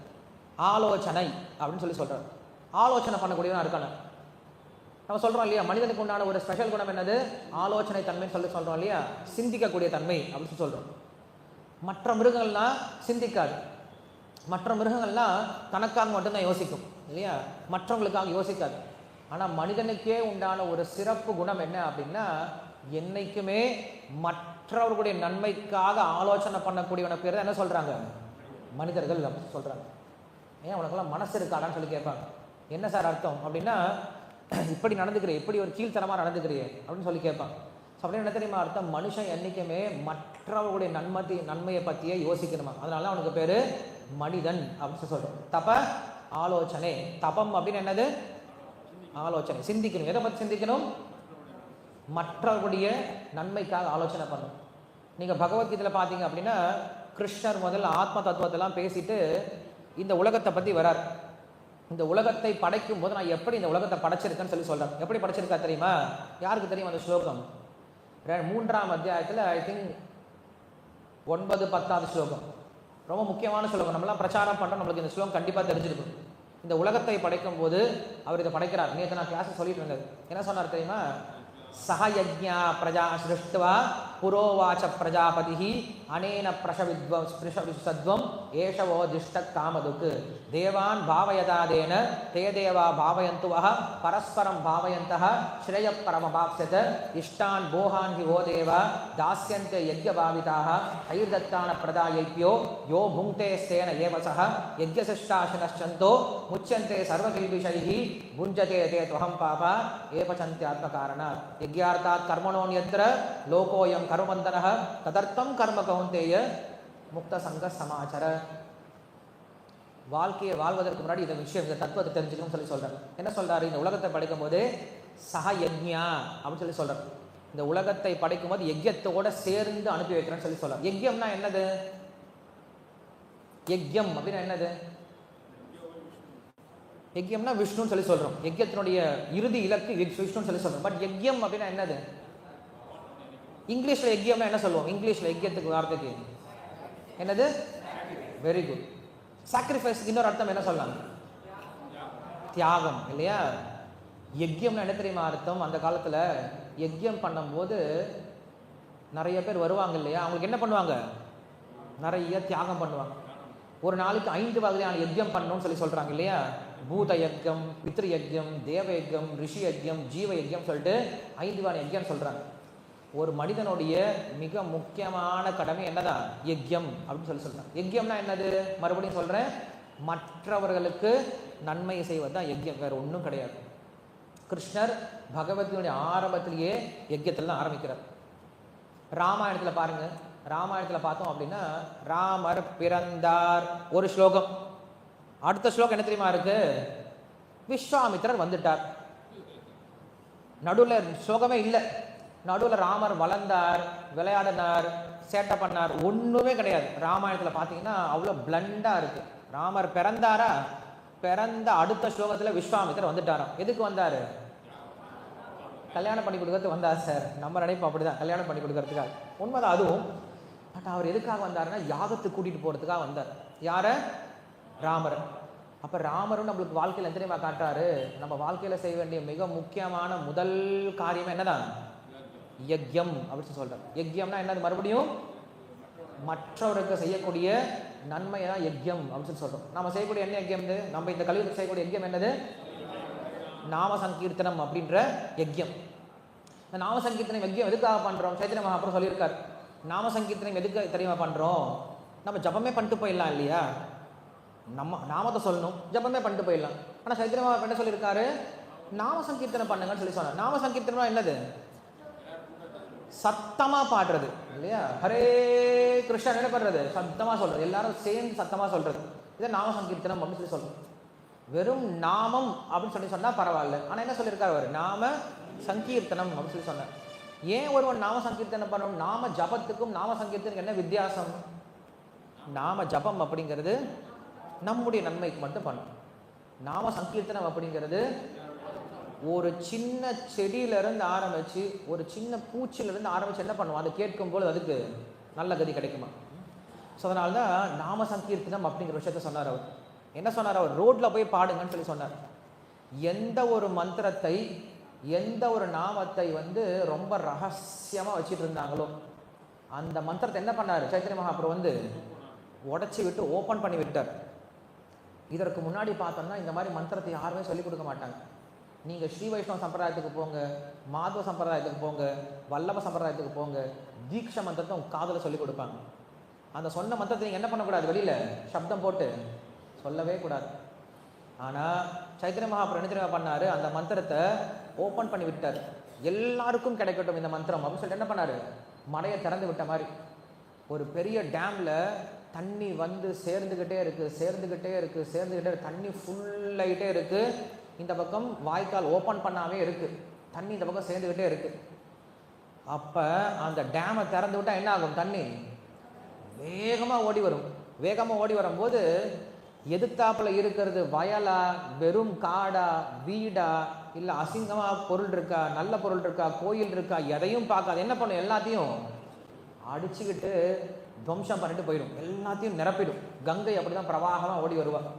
ஆலோசனை அப்படின்னு சொல்லி சொல்கிறார். ஆலோசனை பண்ணக்கூடியவனா இருக்கான. நம்ம சொல்கிறோம் இல்லையா, மனிதனுக்கு உண்டான ஒரு ஸ்பெஷல் குணம் என்னது? ஆலோசனை தன்மைன்னு சொல்லி சொல்கிறோம் இல்லையா? சிந்திக்கக்கூடிய தன்மை அப்படின்னு சொல்கிறோம். மற்ற மிருகங்கள்லாம் சிந்திக்காது. மற்ற மிருகங்கள்லாம் தனக்காக மட்டும்தான் யோசிக்கும் இல்லையா? மற்றவங்களுக்காக யோசிக்காது. ஆனால் மனிதனுக்கே உண்டான ஒரு சிறப்பு குணம் என்ன அப்படின்னா என்னைக்குமே மற்றவர்களுடைய நன்மைக்காக ஆலோசனை பண்ணக்கூடியவன பேர் தான் என்ன சொல்கிறாங்க? மனிதர்கள் அப்படின்னு சொல்கிறாங்க. ஏன் உனக்கெல்லாம் மனசு இருக்காடான்னு சொல்லி கேட்பாங்க. என்ன சார் அர்த்தம் அப்படின்னா இப்படி நடந்துக்கிறே, இப்படி ஒரு கீழ்த்தனமாக நடந்துக்கிறியே அப்படின்னு சொல்லி கேட்பாங்க. ஸோ அப்படின்னு என்ன தெரியுமா அர்த்தம்? மனுஷன் என்றைக்குமே மற்றவர்களுடைய நன்மையை பற்றியே யோசிக்கணுமா. அதனால அவனுக்கு பேர் மனிதன் அப்படின்னு சொல்கிறோம். தப ஆலோசனை. தபம் அப்படின்னு என்னது? ஆலோசனை, சிந்திக்கணும். எதை பற்றி சிந்திக்கணும்? மற்றவர்களுடைய நன்மைக்காக ஆலோசனை பண்ணணும். நீங்கள் பகவத்கீதையில் பார்த்தீங்க அப்படின்னா கிருஷ்ணர் முதல்ல ஆத்ம தத்துவத்தெல்லாம் பேசிட்டு இந்த உலகத்தை பற்றி வரார். இந்த உலகத்தை படைக்கும் போது நான் எப்படி இந்த உலகத்தை படைச்சிருக்கேன்னு சொல்லி சொல்கிறேன். எப்படி படைச்சிருக்கா தெரியுமா? யாருக்கு தெரியும் அந்த ஸ்லோகம்? 3ஆம் அத்தியாயத்தில் ஐ திங்க் 9, 10வது ஸ்லோகம். ரொம்ப முக்கியமான ஸ்லோகம். நம்மளாம் பிரச்சாரம் பண்ணுறோம், நம்மளுக்கு இந்த ஸ்லோகம் கண்டிப்பாக தெரிஞ்சிருக்கும். இந்த உலகத்தை படைக்கும் போது அவர் இதை படைக்கிறார். நேற்று நான் கிளாஸில் சொல்லிட்டு இருந்தது. என்ன சொன்னார் தெரியுமா? சஹயஜ்ஞா பிரஜா சிருஷ்டுவா புரோவாச்ச பிரஜாபதி அனேன பிரஷவித்வம் ஏஷவோ திஷ்ட காமதுக்கு தேவான் பாவயதாதேன தே தேவா பாவயந்து வஹ பரஸ்பரம் பாவயந்தஹ ஸ்ரேய பரமபாப்ஸ்யத இஷ்டான் போகான் ஹி ஓ தேவா தாஸ்யந்தே யஜ்ய பாவிதாக ஐர்தத்தான பிரதாயைப்யோ யோ புங்க்தே ஸ்தேன ஏவசஹ யஜ்யசிஷ்டாசனச்சந்தோ முச்சந்தே சர்வகில்பிஷைஹி புஞ்சதே தே துவஹம் பாபா ஏபசந்த்யாத்மகாரணாத் யஜ்யார்த்தாத் கர்மணோன்யத்ர லோகோயம் கர்மபந்தனஹ ததர்த்தம் கர்ம கௌந்தேய முக்த சங்க சமாச்சார. வாழ்க்கையை வாழ்வதற்கு முன்னாடி இந்த விஷயம், இந்த தத்துவத்தை தெரிஞ்சுக்கணும்னு சொல்லி சொல்றாரு. என்ன சொல்றாரு? இந்த உலகத்தை படைக்கும் போது சஹயஜ்ஞா அப்படின்னு சொல்லி சொல்றாரு. இந்த உலகத்தை படைக்கும் போது யஜ்யத்தோட சேர்ந்து அனுப்பி வைக்கிறேன்னு சொல்லி சொல்றாரு. யஜ்யம்னா என்னது? யஜ்யம் அப்படின்னா என்னது? யஜ்யம்னா விஷ்ணுன்னு சொல்லி சொல்றோம். யஜ்யத்தினுடைய இறுதி இலக்கு விஷ்ணுன்னு சொல்லி சொல்றோம். பட் யஜ்யம் அப்படின்னா என்னது? இங்கிலீஷ்ல யஜ்யம்னா என்ன சொல்லுவோம்? இங்கிலீஷ்ல யஜ்யத்துக்கு வார்த்தைக்கு என்னது? Very good. சாக்ரிஃபைஸ் இன்னொரு அர்த்தம் என்ன சொல்லலாம்? தியாகம் இல்லையா? யஜ்யம்னா என்ன தெரியுமா அர்த்தம்? அந்த காலத்துல யஜ்யம் பண்ணும்போது நிறைய பேர் வருவாங்க இல்லையா? அவங்களுக்கு என்ன பண்ணுவாங்க? நிறைய தியாகம் பண்ணுவாங்க. ஒரு நாளைக்கு 5 வகையான யஜ்யம் பண்ணணும்னு சொல்லி சொல்றாங்க இல்லையா? பூத யஜ்யம், பித்ரு யஜ்யம், தேவ யஜ்யம், ரிஷி யஜ்யம், ஜீவ யஜ்யம் சொல்லிட்டு 5 வகையான யஜ்யம் சொல்றாங்க. ஒரு மனிதனுடைய மிக முக்கியமான கடமை என்னதான்? யஜ்யம் அப்படின்னு சொல்லி சொல்றாங்க. யஜ்யம்னா என்னது? மறுபடியும் சொல்றேன், மற்றவர்களுக்கு நன்மை செய்வது தான் யஜ்யம், வேற ஒன்றும் கிடையாது. கிருஷ்ணர் பகவத்கீதையுடைய ஆரம்பத்திலேயே யஜ்யத்தில் தான் ஆரம்பிக்கிறார். ராமாயணத்தில் பாருங்க, ராமாயணத்தில் பார்த்தோம் அப்படின்னா ராமர் பிறந்தார் ஒரு ஸ்லோகம். அடுத்த ஸ்லோகம் என்ன தெரியுமா இருக்கு? விஸ்வாமித்திரர் வந்துட்டார். நடுவில் ஸ்லோகமே இல்லை. நடுவில் ராமர் வளர்ந்தார், விளையாடினார், சேட்டை பண்ணார், ஒன்றுமே கிடையாது. ராமாயணத்தில் பார்த்தீங்கன்னா அவ்வளோ பிளண்டாக இருக்கு. ராமர் பிறந்தாரா? பிறந்த அடுத்த ஸ்லோகத்தில் விஸ்வாமித்திரர் வந்துட்டாராம். எதுக்கு வந்தார்? கல்யாணம் பண்ணி கொடுக்கறதுக்கு வந்தார் சார். நம்ம நினைப்போம் அப்படிதான், கல்யாணம் பண்ணி கொடுக்கறதுக்காக. உண்மைதான் அதுவும். பட் அவர் எதுக்காக வந்தாருன்னா யாகத்துக்கு கூட்டிகிட்டு போகிறதுக்காக வந்தார். யாரை? ராமர். அப்போ ராமரும் நம்மளுக்கு வாழ்க்கையில் எந்த தெரியுமா காட்டுறாரு? நம்ம வாழ்க்கையில் செய்ய வேண்டிய மிக முக்கியமான முதல் காரியம் என்னதான்? யஜ்யம் அப்படின்னு சொல்கிறார். யஜ்யம்னா என்னது? மறுபடியும் மற்றவருக்கு செய்யக்கூடிய நன்மையை தான் யஜ்யம் அப்படின்னு சொல்கிறோம். நம்ம செய்யக்கூடிய என்ன யஜ்யம்? நம்ம இந்த கலியுகத்தில் செய்யக்கூடிய யஜ்யம் என்னது? நாம சங்கீர்த்தனம் அப்படின்ற யஜ்யம். இந்த நாம சங்கீர்த்தனம் யஜ்யம் எதுக்காக பண்ணுறோம்? சைத்தன்ய மகாபிரபு சொல்லியிருக்கார். நாம சங்கீர்த்தனம் எதுக்கு தெரியுமா பண்ணுறோம்? நம்ம ஜபமே பண்ணிட்டு போயிடலாம் இல்லையா? நம்ம நாமத்தை சொல்லணும், ஜபமே பண்ணிட்டு போயிடலாம். ஆனால் சைத்தன்ய மகாபிரபு என்ன சொல்லியிருக்காரு? நாம சங்கீர்த்தனம் பண்ணுங்கன்னு சொல்லி சொன்னார். நாம சங்கீர்த்தனம் என்னது? சத்தமாக பாடுறது இல்லையா? ஹரே கிருஷ்ணன் என்ன பண்ணுறது? சத்தமாக சொல்கிறது, எல்லாரும் சேர்ந்து சத்தமாக சொல்கிறது. இதை நாம சங்கீர்த்தனம் அப்படின்னு சொல்லி சொல்கிறோம். வெறும் நாமம் அப்படின்னு சொல்லி சொன்னால் பரவாயில்ல. ஆனால் என்ன சொல்லியிருக்காரு அவர்? நாம சங்கீர்த்தனம் அப்படின்னு சொல்லி சொன்னார். ஏன் ஒருவன் நாம சங்கீர்த்தனம் பண்ணணும்? நாம ஜபத்துக்கும் நாம சங்கீர்த்தனுக்கு என்ன வித்தியாசம்? நாம ஜபம் அப்படிங்கிறது நம்முடைய நன்மைக்கு மட்டும் பண்ணும். நாம சங்கீர்த்தனம் அப்படிங்கிறது ஒரு சின்ன செடியிலிருந்து ஆரம்பித்து, ஒரு சின்ன பூச்சியிலிருந்து ஆரம்பித்து என்ன பண்ணுவோம்? அதை கேட்கும்போது அதுக்கு நல்ல கதி கிடைக்குமா? ஸோ அதனால தான் நாம சங்கீர்த்தனம் அப்படிங்கிற விஷயத்த சொன்னார் அவர். என்ன சொன்னார் அவர்? ரோட்டில் போய் பாடுங்கன்னு சொல்லி சொன்னார். எந்த ஒரு மந்திரத்தை, எந்த ஒரு நாமத்தை ரொம்ப ரகசியமாக வச்சுட்டு இருந்தாங்களோ அந்த மந்திரத்தை என்ன பண்ணார்? சைத்தன்ய மகாபிரபு உடச்சி விட்டு ஓப்பன் பண்ணி விட்டார். இதற்கு முன்னாடி பார்த்தோம்னா இந்த மாதிரி மந்திரத்தை யாருமே சொல்லிக் கொடுக்க மாட்டாங்க. நீங்கள் ஸ்ரீ வைஷ்ணவ சம்பிரதாயத்துக்கு போங்க, மாதவ சம்பிரதாயத்துக்கு போங்க, வல்லப சம்பிரதாயத்துக்கு போங்க, தீக்ஷ மந்திரத்தை உங்கள் காதில் சொல்லிக் கொடுப்பாங்க. அந்த சொன்ன மந்திரத்தை நீங்கள் என்ன பண்ணக்கூடாது? வெளியில் சப்தம் போட்டு சொல்லவே கூடாது. ஆனால் சைத்தன்ய மகாபிரபு என்ன தெரியுமா பண்ணார்? அந்த மந்திரத்தை ஓப்பன் பண்ணி விட்டார். எல்லாருக்கும் கிடைக்கட்டும் இந்த மந்திரம் அப்படின்னு சொல்லிட்டு என்ன பண்ணார்? மடையை திறந்து விட்ட மாதிரி. ஒரு பெரிய டேமில் தண்ணி சேர்ந்துக்கிட்டே இருக்குது, தண்ணி ஃபுல்லாகிட்டே இருக்குது. இந்த பக்கம் வாய்க்கால் ஓப்பன் பண்ணாவே இருக்குது, தண்ணி இந்த பக்கம் சேர்ந்துக்கிட்டே இருக்குது. அப்போ அந்த டேமை திறந்து விட்டால் என்ன ஆகும்? தண்ணி வேகமாக ஓடி வரும். வேகமாக ஓடி வரும்போது எதிர்த்தாப்பில் இருக்கிறது வயலா, வெறும் காடா, வீடா, இல்லை அசிங்கமாக பொருள் இருக்கா, நல்ல பொருள் இருக்கா, கோயில் இருக்கா, எதையும் பார்க்காது. என்ன பண்ணும்? எல்லாத்தையும் அடிச்சுக்கிட்டு துவம்சம் பண்ணிட்டு போயிடும், எல்லாத்தையும் நிரப்பிடும். கங்கை அப்படி தான் பிரவாகமாக ஓடி வருவார்.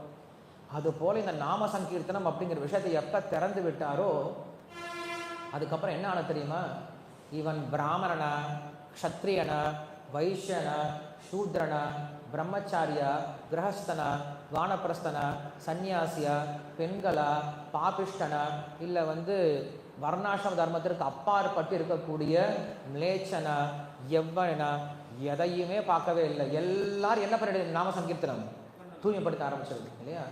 அதுபோல் இந்த நாம சங்கீர்த்தனம் அப்படிங்கிற விஷயத்தை எப்போ திறந்து விட்டாரோ அதுக்கப்புறம் என்ன ஆன தெரியுமா? இவன் பிராமணனா, க்ஷத்ரியனா, வைஷ்யனா, சூத்ரனா, பிரம்மச்சாரியா, கிரகஸ்தனா, வானப்பிரஸ்தனா, சன்னியாசியா, பெண்களா, பாபிஷ்டனா, இல்லை வர்ணாசிரம தர்மத்திற்கு அப்பாற்பட்டு இருக்கக்கூடிய மிலேச்சனா, எவ்வளனா, எதையுமே பார்க்கவே இல்லை. எல்லாரும் என்ன பண்ணிடுது? நாம சங்கீர்த்தனம் தூய்மைப்படுத்த ஆரம்பிச்சிருது இல்லையா?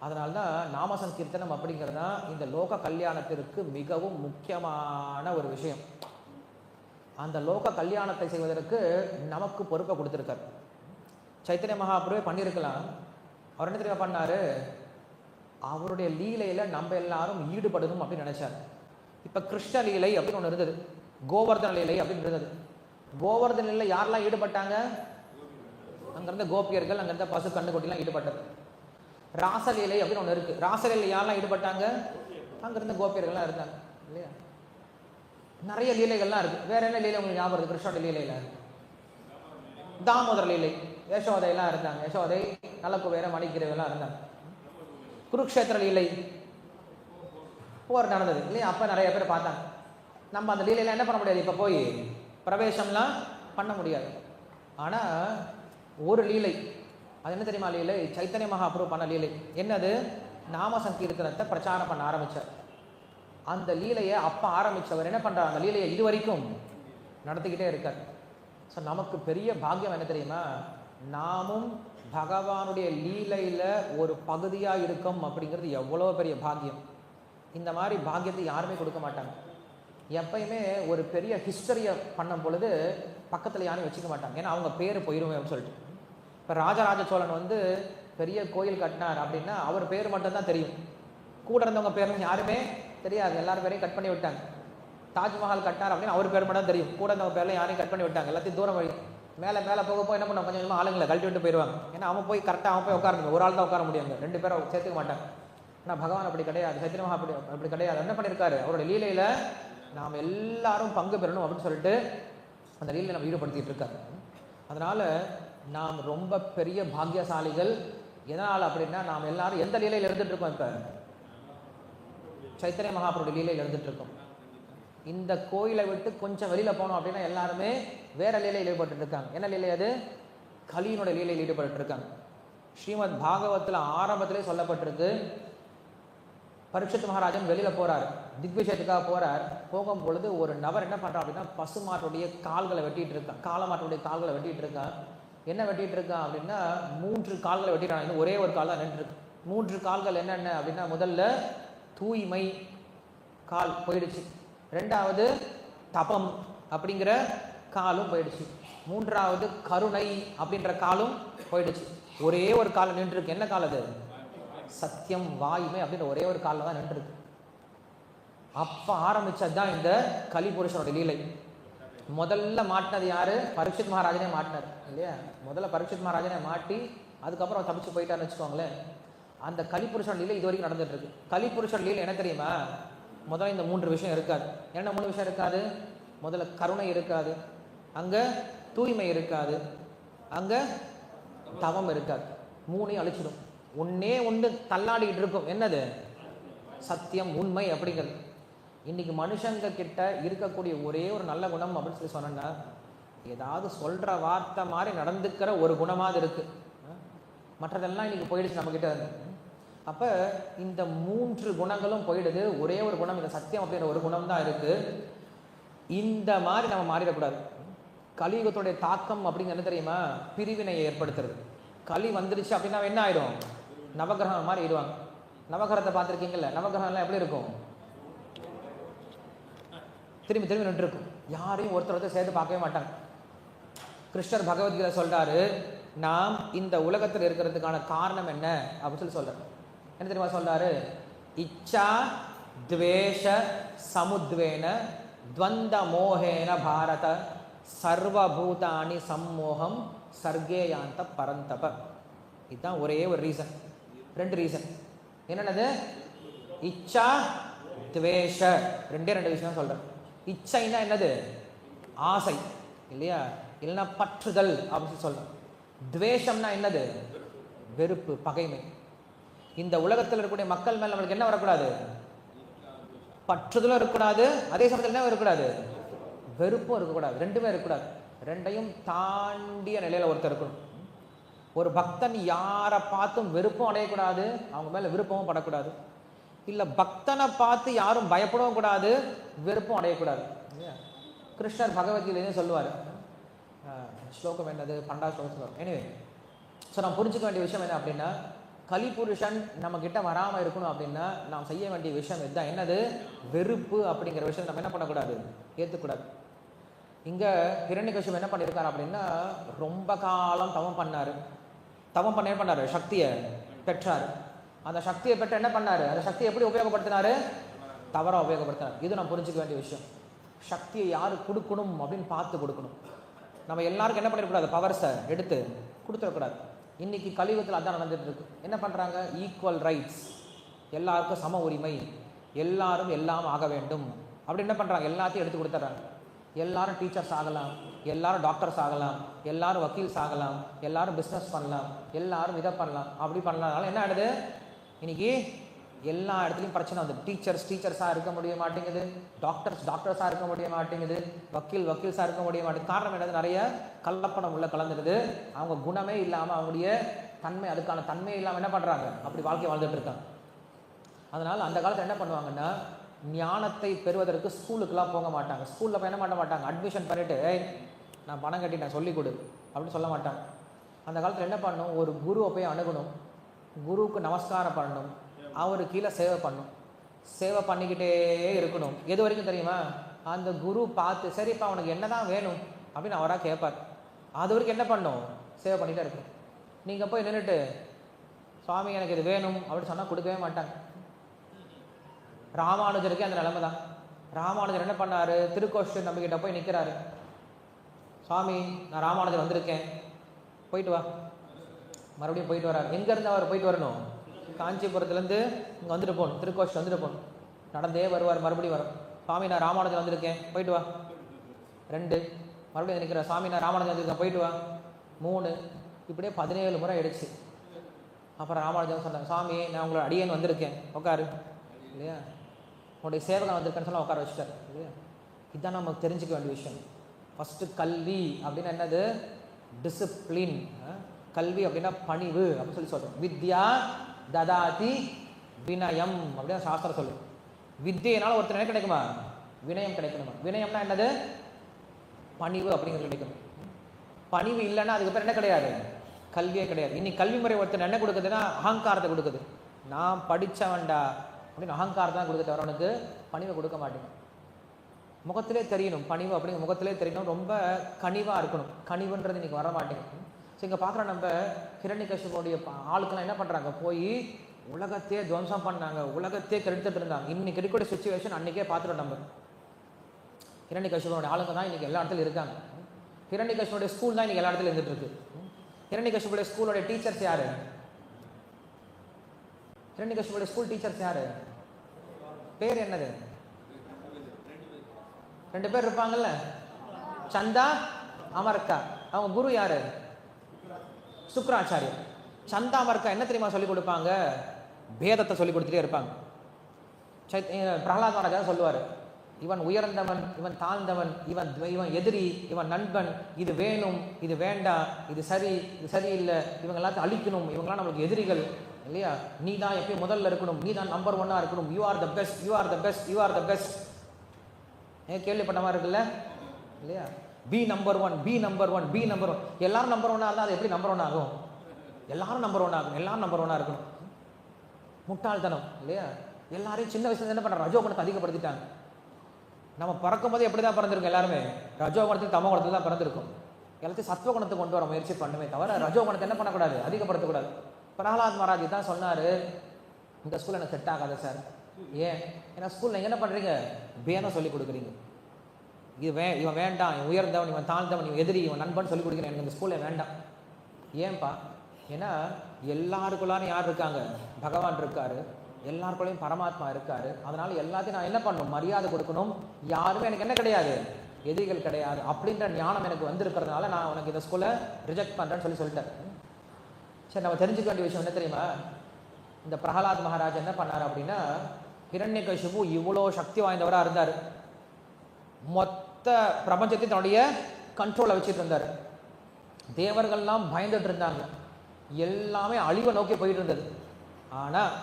அதனால்தான் நாம சங்கீர்த்தனம் அப்படிங்கிறது தான் இந்த லோக கல்யாணத்திற்கு மிகவும் முக்கியமான ஒரு விஷயம். அந்த லோக கல்யாணத்தை செய்வதற்கு நமக்கு பொறுப்பை கொடுத்துருக்கார். சைத்தன்ய மகாபிரபு பண்ணியிருக்கலாம். அவர் என்ன தெரியுமா பண்ணார்? அவருடைய லீலையில் நம்ம எல்லாரும் ஈடுபடணும் அப்படின்னு நினைச்சார். இப்போ கிருஷ்ண லீலை அப்படின்னு ஒன்று இருந்தது, கோவர்தன லீலை அப்படின்னு இருந்தது. கோவர்தன லீலையில் யாரெல்லாம் ஈடுபட்டாங்க? அங்கிருந்த கோபியர்கள், அங்கிருந்த பசு கண்ணுக்குட்டிலாம் ஈடுபட்டது. ராசலீலை அப்படின்னு ஒன்று இருக்குது. ராசலீலை யாரெல்லாம் ஈடுபட்டாங்க? அங்கிருந்த கோபியர்கள்லாம் இருந்தாங்க இல்லையா? நிறைய லீலைகள்லாம் இருக்குது. வேற என்ன லீலை உங்களுக்கு ஞாபகம் இருக்குது? கிருஷ்ணோட லீலையில் தாமோதர லீலை, யசோதையெல்லாம் இருந்தாங்க. யசோதை, நலக்குபேர, மணிக்கிரவெல்லாம் இருந்தாங்க. குருக்ஷேத்திர லீலை போர் நடந்தது இல்லையா? அப்போ நிறைய பேர் பார்த்தாங்க. நம்ம அந்த லீலையெல்லாம் என்ன பண்ண முடியாது, இப்போ போய் பிரவேசம்லாம் பண்ண முடியாது. ஆனால் ஒரு லீலை, அது என்ன தெரியுமா? லீலை சைத்தன்ய மகாபிரபு பண்ண லீலை. என்னது? நாம சங்கீர்த்தனத்தை பிரச்சாரம் பண்ண ஆரம்பித்தார். அந்த லீலையை அப்போ ஆரம்பித்தவர் என்ன பண்ணுறார்? அந்த லீலையை இது வரைக்கும் நடத்திக்கிட்டே இருக்கார். ஸோ நமக்கு பெரிய பாக்கியம் என்ன தெரியுமா? நாமும் பகவானுடைய லீலையில் ஒரு பகுதியாக இருக்கோம் அப்படிங்கிறது எவ்வளோ பெரிய பாக்கியம். இந்த மாதிரி பாக்கியத்தை யாருமே கொடுக்க மாட்டாங்க. எப்பயுமே ஒரு பெரிய ஹிஸ்டரியை பண்ணும் பொழுது பக்கத்தில் யாரையும் வச்சுக்க மாட்டாங்க, ஏன்னா அவங்க பேர் போயிடுவேன் அப்படின்னு சொல்லிட்டு. இப்போ ராஜராஜ சோழன் பெரிய கோயில் கட்டினார் அப்படின்னா அவர் பேர் மட்டும்தான் தெரியும், கூட இருந்தவங்க பேர்லாம் யாருமே தெரியாது, எல்லாரும் பேரையும் கட் பண்ணி விட்டாங்க. தாஜ்மஹால் கட்டினார் அப்படின்னு அவர் பேர் மட்டும் தெரியும், கூட இருந்தவங்க பேர்லாம் யாரையும் கட் பண்ணி விட்டாங்க, எல்லாத்தையும் தூரம் வழி. மேலே மேலே போக போய் என்ன பண்ணுவாங்க, கொஞ்சம் கொஞ்சமாக ஆளுங்களை கழட்டி விட்டு போயிடுவாங்க. ஏன்னா அவன் போய் கரெக்டாக அவன் போய் உட்காரணும், ஒரு ஆள் தான் உட்கார முடியாங்க, 2 பேரை சேர்த்துக்க மாட்டாங்க. ஆனால் பகவான் அப்படி கிடையாது, சைத்தன்ய மகாபிரபு அப்படி கிடையாது. என்ன பண்ணியிருக்காரு? அவரோட லீலையில் நாம் எல்லாரும் பங்கு பெறணும் அப்படின்னு சொல்லிட்டு அந்த லீலையில் நம்ம ஈடுபடுத்திட்டு இருக்காரு. அதனால் நாம் ரொம்ப பெரிய பாக்கியசாலிகள். எதனால் அப்படின்னா நாம் எல்லாரும் எந்த லீலையில் இருந்துட்டு இருக்கோம்? இப்போ சைத்தன்ய மகாபிரபுடைய லீலையில் இருந்துட்டு இருக்கோம். இந்த கோயிலை விட்டு கொஞ்சம் வெளியில் போனோம் அப்படின்னா எல்லாருமே வேற லீலையில் ஈடுபட்டு இருக்காங்க. என்ன லீலை அது? கலியினுடைய லீலையில் ஈடுபட்டு இருக்காங்க. ஸ்ரீமத் பாகவத்தில் ஆரம்பத்திலே சொல்லப்பட்டிருக்கு, பரீட்சித் மகாராஜன் வெளியில் போகிறார், திக்விஜயத்துக்காக போகிறார். போகும் பொழுது ஒரு நபர் என்ன பண்ணுறான் அப்படின்னா பசுமாட்டுடைய கால்களை வெட்டிட்டு இருக்கான், காலமாட்டுடைய கால்களை வெட்டிட்டு இருக்கான். என்ன வெட்டிட்டு இருக்கான் அப்படின்னா 3 கால்களை வெட்டிட்டான். இன்னும் ஒரே ஒரு கால் தான் நின்றுருக்கு. 3 கால்கள் என்னென்ன அப்படின்னா, முதல்ல தூய்மை கால் போயிடுச்சு, 2வது தபம் அப்படிங்கிற காலும் போயிடுச்சு, 3வது கருணை அப்படின்ற காலும் போயிடுச்சு. ஒரே ஒரு காலம் நின்றுருக்கு. என்ன கால் அது? சத்தியம் வாயுமை அப்படின்ற ஒரே ஒரு காலில் தான் நின்றுருக்கு. அப்போ ஆரம்பிச்சது தான் இந்த கலிபுருஷனுடைய லீலை. முதல்ல மாட்டினது யாரு? பரீட்சித் மகாராஜனே மாட்டினார் இல்லையா? முதல்ல பரீட்சித் மகாராஜனே மாட்டி அதுக்கப்புறம் தப்பிச்சு போயிட்டான்னு வச்சுக்கோங்களேன். அந்த கலிபுருஷன் லீலை இது வரைக்கும் நடந்துட்டு இருக்கு. கலிபுருஷன் லீலை என்ன தெரியுமா? முதல்ல இந்த 3 விஷயம் இருக்காது. என்ன 3 விஷயம் இருக்காது? முதல்ல கருணை இருக்காது, அங்க தூய்மை இருக்காது, அங்க தவம் இருக்காது. 3ஐயும் அழிச்சிடும். ஒன்னே ஒன்று தள்ளாடிட்டு இருக்கும். என்னது? சத்தியம் உண்மை அப்படிங்கிறது. இன்னைக்கு மனுஷங்க கிட்ட இருக்கக்கூடிய ஒரே ஒரு நல்ல குணம் அப்படின்னு சொல்லி சொன்னா, ஏதாவது சொல்ற வார்த்தை மாதிரி நடந்துக்கிற ஒரு குணமாவது இருக்கு. மற்றதெல்லாம் இன்னைக்கு போயிடுச்சு நம்ம கிட்ட. அப்ப இந்த 3 குணங்களும் போயிடுது. ஒரே ஒரு குணம், இந்த சத்தியம் அப்படிங்கிற ஒரு குணம் தான் இருக்கு. இந்த மாதிரி நம்ம மாறிடக்கூடாது. கலியுகத்துடைய தாக்கம் அப்படிங்கிறது என்ன தெரியுமா? பிரிவினையை ஏற்படுத்துறது. களி வந்துருச்சு அப்படின்னா என்ன ஆயிடும்? நவகிரகம் மாதிரி ஆயிடுவாங்க. நவகிரகத்தை பார்த்துருக்கீங்கல்ல? நவகிரகம்லாம் எப்படி இருக்கும்? திரும்பி திரும்பி நின்று இருக்கும். யாரையும் ஒருத்தர் சேர்த்து பார்க்கவே மாட்டாங்க. கிருஷ்ணர் பகவத்கீதை சொல்றாரு, நாம் இந்த உலகத்தில் இருக்கிறதுக்கான காரணம் என்ன அப்படின்னு சொல்லி சொல்றாரு. என்ன தெரியுமா சொல்றாரு? இச்சா துவேஷ சமுத்வேன துவந்த மோகேன பாரத சர்வபூதானி சம்மோகம் சர்கேயாந்த பரந்தப. இதுதான் ஒரே ஒரு ரீசன். 2 ரீசன். என்னென்னது? இச்சா துவேஷ. 2 விஷயம் சொல்றேன். இச்சைன்னா என்னது? ஆசை இல்லையா? இல்லைன்னா பற்றுதல் அப்படின்னு சொல்றேன். துவேஷம்னா என்னது? வெறுப்பு, பகைமை. இந்த உலகத்தில் இருக்கக்கூடிய மக்கள் மேல நம்மளுக்கு என்ன வரக்கூடாது? பற்றுதலும் இருக்கக்கூடாது, அதே சமயத்தில் என்ன இருக்கக்கூடாது? வெறுப்பும் இருக்கக்கூடாது. 2மே இருக்கக்கூடாது. 2ஐயும் தாண்டிய நிலையில ஒருத்தர் இருக்கணும். ஒரு பக்தன் யாரை பார்த்தும் வெறுப்பும் அடையக்கூடாது, அவங்க மேல விருப்பமும் படக்கூடாது. இல்ல பக்தனை பார்த்து யாரும் பயப்படவும் கூடாது, வெறுப்பும் அடையக்கூடாது. கிருஷ்ணர் பகவத்கீதையும் சொல்லுவார். ஸ்லோகம் என்னது? 12வது ஸ்லோகம். எனிவே, ஸோ நம்ம புரிஞ்சுக்க வேண்டிய விஷயம் என்ன அப்படின்னா, கலிபுருஷன் நம்ம கிட்ட வராமல் இருக்கணும் அப்படின்னா நாம் செய்ய வேண்டிய விஷயம் இதுதான். என்னது? வெறுப்பு அப்படிங்கிற விஷயம் நம்ம என்ன பண்ணக்கூடாது? ஏற்றுக்கூடாது. இங்க ஹிரண்யகசிபு என்ன பண்ணியிருக்காரு அப்படின்னா, ரொம்ப காலம் தவம் பண்ணாரு. தவம் பண்ண என்ன பண்ணாரு? சக்தியை பெற்றாரு. அந்த சக்தியை பெற்ற என்ன பண்ணாரு? அந்த சக்தியை எப்படி உபயோகப்படுத்தினாரு? தவறா உபயோகப்படுத்தினார். இது நம்ம புரிஞ்சுக்க வேண்டிய விஷயம். சக்தியை யாரு கொடுக்கணும் அப்படின்னு பார்த்து கொடுக்கணும். நம்ம எல்லாருக்கும் என்ன பண்ணிடக்கூடாது? பவர்ஸை எடுத்து கொடுத்துடக்கூடாது. இன்னைக்கு கலியுகத்தில் அதான் நடந்துட்டு இருக்கு. என்ன பண்றாங்க? ஈக்குவல் ரைட்ஸ், எல்லாருக்கும் சம உரிமை, எல்லாரும் எல்லாம் ஆக வேண்டும் அப்படி என்ன பண்றாங்க? எல்லாத்தையும் எடுத்து கொடுத்துட்றாங்க. எல்லாரும் டீச்சர்ஸ் ஆகலாம், எல்லாரும் டாக்டர்ஸ் ஆகலாம், எல்லாரும் வக்கீல்ஸ் ஆகலாம், எல்லாரும் பிஸ்னஸ் பண்ணலாம், எல்லாரும் இதை பண்ணலாம், அப்படி பண்ணலாம். என்ன ஆயிடுது? இன்னைக்கு எல்லா இடத்துலையும் பிரச்சனை வந்து, டீச்சர்ஸாக இருக்க முடிய மாட்டேங்குது, டாக்டர்ஸாக இருக்க முடிய மாட்டேங்குது, வக்கீல்ஸாக இருக்க முடிய மாட்டேங்குது. காரணம் என்னது? நிறைய கள்ளப்பணம் உள்ள கலந்துடுது. அவங்க குணமே இல்லாமல், அவங்களுடைய தன்மை, அதுக்கான தன்மை இல்லாமல் என்ன பண்ணுறாங்க? அப்படி வாழ்க்கை வாழ்ந்துட்டு இருக்காங்க. அதனால் அந்த காலத்தில் என்ன பண்ணுவாங்கன்னா, ஞானத்தை பெறுவதற்கு ஸ்கூலுக்கெல்லாம் போக மாட்டாங்க. ஸ்கூலில் போய் என்ன பண்ண மாட்டாங்க? அட்மிஷன் பண்ணிட்டு நான் பணம் கட்டி நான் சொல்லிக் கொடு அப்படின்னு சொல்ல மாட்டாங்க. அந்த காலத்தில் என்ன பண்ணணும்? ஒரு குருவை போய் அணுகணும், குருவுக்கு நமஸ்காரம் பண்ணணும், அவரு கீழே சேவை பண்ணணும், சேவை பண்ணிக்கிட்டே இருக்கணும். எது வரைக்கும் தெரியுமா? அந்த குரு பார்த்து சரிப்பா அவனுக்கு என்னதான் வேணும் அப்படின்னு அவராக கேட்பார். அது வரைக்கும் என்ன பண்ணணும்? சேவை பண்ணிகிட்டே இருக்கணும். நீங்கள் போய் நின்றுட்டு சுவாமி எனக்கு இது வேணும் அப்படின்னு சொன்னால் கொடுக்கவே மாட்டாங்க. ராமானுஜருக்கே அந்த நிலைமை தான். ராமானுஜர் என்ன பண்ணாரு? திருக்கோஷ்டூர் நம்பிக்கிட்ட போய் நிற்கிறாரு. சுவாமி நான் ராமானுஜர் வந்திருக்கேன், போயிட்டு வா. மறுபடியும் போயிட்டு வராரு. எங்கேருந்து அவர் போயிட்டு வரணும்? காஞ்சிபுரத்துலேருந்து இங்கே வந்துட்டு போகணும், திருக்கோஷ்டூர் வந்துட்டு போகணும். நடந்தே வருவார், மறுபடியும் வரும். சாமி நான் ராமானுஜன் வந்திருக்கேன் போயிட்டு வா. 2 மறுபடியும் நிற்கிற சாமி நான் ராமானுஜன் வந்திருக்கேன் போயிட்டு வா. 3 இப்படியே 17 முறை ஆயிடுச்சு. அப்புறம் ராமானுஜன் சொன்னாங்க, சாமி நான் உங்களோட அடியேன் வந்திருக்கேன் உட்காரு இல்லையா, உங்களுடைய சேவகன் வந்திருக்கேன்னு சொல்ல உட்கார வச்சுட்டார் இல்லையா. இதுதான் நமக்கு தெரிஞ்சுக்க வேண்டிய விஷயம். ஃபஸ்ட்டு கல்வி அப்படின்னா என்னது? டிசிப்ளின். கல்வி அப்படின்னா பணிவு அப்படின்னு சொல்லி சொல்கிறோம். வித்யா ததாதி வினயம் அப்படின்னு சாஸ்திரம் சொல்லு. வித்தியினால ஒருத்தர் என்ன கிடைக்குமா? வினயம் கிடைக்கணுமா? வினயம்னா என்னது? பணிவு அப்படிங்கிறது கிடைக்கணும். பணிவு இல்லைன்னா அதுக்கு பேர் என்ன கிடையாது? கல்வியே கிடையாது. இன்னைக்கு கல்வி முறை ஒருத்தர் என்ன கொடுக்குதுன்னா அகங்காரத்தை கொடுக்குது. நான் படித்தவன்டா அப்படின்னு அகங்காரத்தை தான் கொடுக்குது. அவனுக்கு பணிவை கொடுக்க மாட்டேங்க. முகத்திலே தெரியணும் பணிவு அப்படிங்கிற, முகத்திலே தெரியணும். ரொம்ப கனிவாக இருக்கணும். கனிவுன்றது இன்னைக்கு வர மாட்டேங்குது. ஸோ இங்கே பார்க்குற நம்ம ஹிரண்யகசிபுடைய ஆளுக்கெல்லாம் என்ன பண்ணுறாங்க? போய் உலகத்தையே துவம்சம் பண்ணாங்க, உலகத்தையே கெடுத்துட்டு இருந்தாங்க. இன்னைக்கு இருக்கக்கூடிய சுச்சுவேஷன் அன்றைக்கே பார்த்துட்டோம் நம்ம. ஹிரண்யகசிபுடைய ஆளுங்க தான் இன்றைக்கி எல்லா இடத்துலையும் இருக்காங்க. ஹிரண்யகசிபுடைய ஸ்கூல் தான் இன்றைக்கி எல்லா இடத்துலையும் இருந்துட்டு இருக்கு. ஹிரண்யகசிபுடைய ஸ்கூலோடைய டீச்சர்ஸ் யாரு? ஹிரண்யகசிபுடைய ஸ்கூல் டீச்சர்ஸ் யாரு? பேர் என்னது? 2 பேர் இருப்பாங்கல்ல, சந்தா அமர்கா. அவங்க குரு யாரு? சுக்ராச்சாரியர். சந்தா அமர்கா என்ன தெரியுமா சொல்லிக் கொடுப்பாங்க? பேதத்தை சொல்லிக் கொடுத்துட்டே இருப்பாங்க. பிரகலாத் மகாராஜா சொல்லுவார், இவன் உயர்ந்தவன், இவன் தாழ்ந்தவன், இவன் எதிரி, இவன் நண்பன், இது வேணும், இது வேண்டாம், இது சரி, இது சரியில்லை, இவங்க எல்லாத்தையும் அழிக்கணும், இவங்கெல்லாம் நம்மளுக்கு எதிரிகள் இல்லையா. நீ தான் எப்பயும் முதல்ல இருக்கணும், நீ தான் நம்பர் 1 இருக்கணும், you are the best, you are the best, you are the best. கேள்விப்பட்ட மாதிரி இருக்குல்ல இல்லையா? Be number 1, be number 1, be number 1. எல்லாரும் நம்பர் 1 இருந்தால் அது எப்படி நம்பர் 1 ஆகும்? எல்லாரும் நம்பர் 1 ஆகும், எல்லாரும் நம்பர் 1 இருக்கணும். முட்டாள்தனம் இல்லையா? எல்லாரையும் சின்ன வயசுல என்ன பண்ணுற? ரஜோகுணத்தை அதிகப்படுத்திட்டாங்க. நம்ம பிறக்கும் போது எப்படி தான் பிறந்திருக்கோம்? எல்லாருமே ரஜோகுணத்துக்கு தமோ குணத்துக்கு தான் பிறந்திருக்கும். எல்லாத்தையும் சத்வகுணத்தை கொண்டு வர முயற்சி பண்ணுமே தவிர ரஜோகுணத்தை என்ன பண்ணக்கூடாது? அதிகப்படுத்தக்கூடாது. பிரகலாத் மகாராஜ் தான் சொன்னார், இந்த ஸ்கூல் எனக்கு செட் ஆகாது சார். ஏன்? ஏன்னா ஸ்கூலில் நீங்கள் என்ன பண்ணுறீங்க? பேதம் சொல்லிக் கொடுக்குறீங்க. இவன் வேண்டாம், இவன் உயர்ந்தவன், இவன் தாழ்ந்தவன், இவன் எதிரி, இவன் நண்பன் சொல்லிக் கொடுக்குறேன், எனக்கு இந்த ஸ்கூலில் வேண்டாம். ஏன்பா? ஏன்னா எல்லாருக்குள்ளாரும் யார் இருக்காங்க? பகவான் இருக்காரு, எல்லாருக்குள்ளேயும் பரமாத்மா இருக்காரு. அதனால எல்லாத்தையும் நான் என்ன பண்ணணும்? மரியாதை கொடுக்கணும். யாருமே எனக்கு என்ன கிடையாது? எதிரிகள் கிடையாது அப்படின்ற ஞானம் எனக்கு வந்திருக்கிறதுனால நான் உனக்கு இந்த ஸ்கூலை ரிஜெக்ட் பண்ணுறேன்னு சொல்லிட்டேன். சரி, நம்ம தெரிஞ்சுக்க வேண்டிய விஷயம் என்ன தெரியுமா? இந்த பிரகலாத் மகாராஜ் என்ன பண்ணார் அப்படின்னா, ஹிரண்யகசிபு இவ்வளோ சக்தி வாய்ந்தவராக இருந்தார். மொத்த பிரபஞ்சத்தையும் தன்னுடைய கண்ட்ரோலை வச்சுட்டு இருந்தார். தேவர்கள்லாம் பயந்துட்டு இருந்தாங்க. எல்லாமே அழிவை நோக்கி போயிட்டு இருந்தது. ஆனால்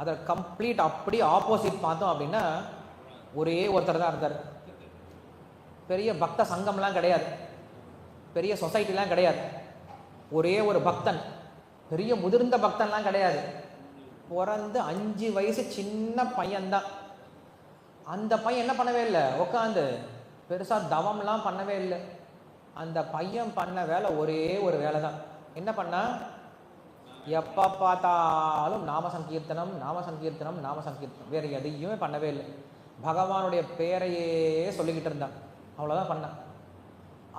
அதை கம்ப்ளீட் அப்படி ஆப்போசிட் பார்த்தோம் அப்படின்னா ஒரே ஒருத்தர் தான் இருந்தார். பெரிய பக்த சங்கம்லாம் கிடையாது, பெரிய சொசைட்டிலாம் கிடையாது. ஒரே ஒரு பக்தன், பெரிய முதிர்ந்த பக்தன்லாம் கிடையாது. பிறந்து 5 வயசு சின்ன பையன்தான். அந்த பையன் என்ன பண்ணவே இல்லை, உட்காந்து பெருசாக தவம்லாம் பண்ணவே இல்லை. அந்த பையன் பண்ண வேலை ஒரே ஒரு வேலை தான். என்ன பண்ணா? எப்போ பார்த்தாலும் நாம சங்கீர்த்தனம், நாம சங்கீர்த்தனம், நாம சங்கீர்த்தனம். வேறு எதையுமே பண்ணவே இல்லை. பகவானுடைய பேரையே சொல்லிக்கிட்டு இருந்தான். அவ்வளோதான் பண்ணான்.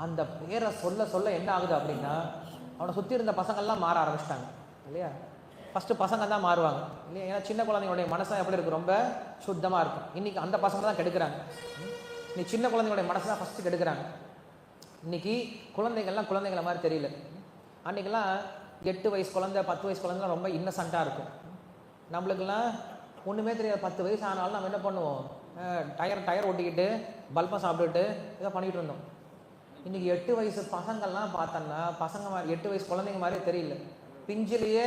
அந்த பேரை சொல்ல சொல்ல என்ன ஆகுது அப்படின்னா, அவனை சுற்றி இருந்த பசங்கள்லாம் மாற ஆரம்பிச்சிட்டாங்க இல்லையா. ஃபஸ்ட்டு பசங்க தான் மாறுவாங்க இல்லையா. ஏன்னா சின்ன குழந்தைங்களுடைய மனசு எப்படி இருக்குது? ரொம்ப சுத்தமாக இருக்கும். இன்றைக்கி அந்த பசங்க தான் கெடுக்கிறாங்க. இன்னைக்கு சின்ன குழந்தைங்களுடைய மனசு தான் ஃபஸ்ட்டு கெடுக்கிறாங்க. இன்றைக்கி குழந்தைகள்லாம் குழந்தைங்கள மாதிரி தெரியல. அன்றைக்கெல்லாம் 8 வயசு குழந்தை, 10 வயசு குழந்தைலாம் ரொம்ப இன்னசென்ட்டாக இருக்கும். நம்மளுக்கெல்லாம் ஒன்றுமே தெரியாது. 10 வயசு ஆனாலும் நம்ம என்ன பண்ணுவோம்? டயர் ஓட்டிக்கிட்டு பல்பம் சாப்பிட்டுட்டு இதை பண்ணிகிட்டு இருந்தோம். இன்றைக்கி 8 வயசு பசங்கள்லாம் பார்த்தோன்னா பசங்க மாதிரி 8 வயசு குழந்தைங்க மாதிரியே தெரியல. பிஞ்சிலேயே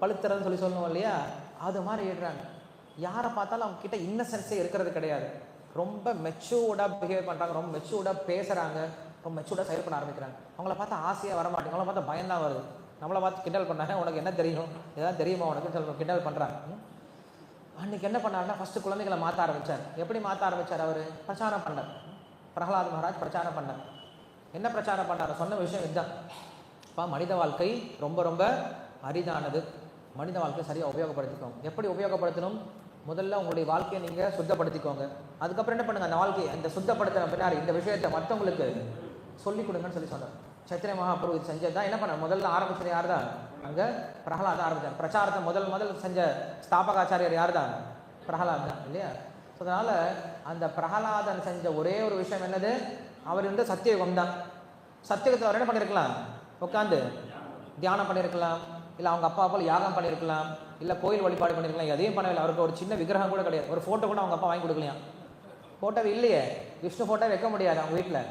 பழுத்துறதுன்னு சொல்லுவோம் இல்லையா, அது மாதிரி ஏடுறாங்க. யாரை பார்த்தாலும் அவங்க கிட்ட இன்னசென்ஸே இருக்கிறது கிடையாது. ரொம்ப மெச்சூர்டாக பிஹேவ் பண்ணுறாங்க, ரொம்ப மெச்சூர்டாக பேசுகிறாங்க, ரொம்ப மெச்சூர்டாக செயல்பட ஆரம்பிக்கிறாங்க. அவங்கள பார்த்தா ஆசையாக வர மாட்டேங்க, அவங்கள பார்த்தா பயம்தான் வருது. நம்மளை பார்த்து கிண்டல் பண்ணாங்க, உனக்கு என்ன தெரியும், எதாவது தெரியுமா உனக்கு சொல்ல கிண்டல் பண்ணுறாங்க. அன்றைக்கி என்ன பண்ணாருன்னா, ஃபஸ்ட்டு குழந்தைகளை மாற்ற ஆரம்பித்தார். எப்படி மாற்ற ஆரம்பித்தார்? அவர் பிரச்சாரம் பண்ணார். பிரகலாத் மகாராஜ் பிரச்சாரம் பண்ணார். என்ன பிரச்சாரம் பண்ணார்? சொன்ன விஷயம் இதுதான். இப்போ மனித வாழ்க்கை ரொம்ப ரொம்ப அரிதானது. மனித வாழ்க்கையை சரியாக உபயோகப்படுத்திக்கோங்க. எப்படி உபயோகப்படுத்தணும்? முதல்ல உங்களுடைய வாழ்க்கையை நீங்கள் சுத்தப்படுத்திக்கோங்க. அதுக்கப்புறம் என்ன பண்ணுங்கள்? அந்த வாழ்க்கையை இந்த சுத்தப்படுத்தின பின்னாடி இந்த விஷயத்தை மற்றவங்களுக்கு சொல்லிக் கொடுங்கன்னு சொன்னார். சைத்தன்ய மகாபிரபு இது செஞ்சது தான். என்ன பண்ண முதல்ல ஆரம்பிச்சது யார் தான்? அங்கே பிரகலாத் ஆரம்பித்தார். பிரச்சாரத்தை முதல் செஞ்ச ஸ்தாபகாச்சாரியர் யார் தான்? பிரகலாத் தான் இல்லையா. அதனால் அந்த பிரகலாதன் செஞ்ச ஒரே ஒரு விஷயம் என்னது, அவர் வந்து சத்தியயுகம் தான். சத்தியயுகத்தில் அவர் என்ன பண்ணியிருக்கலாம், உட்காந்து தியானம் பண்ணியிருக்கலாம், இல்லை அவங்க அப்பா போல் யாகம் பண்ணியிருக்கலாம், இல்லை கோயில் வழிபாடு பண்ணியிருக்கலாம். எதையும் பண்ணவில்லை. அவருக்கு ஒரு சின்ன விக்கிரகம் கூட கிடையாது. ஒரு ஃபோட்டோ கூட அவங்க அப்பா வாங்கி கொடுக்கலையா. ஃபோட்டோவே இல்லையே, விஷ்ணு ஃபோட்டோ வைக்க முடியாது அவங்க வீட்டில்.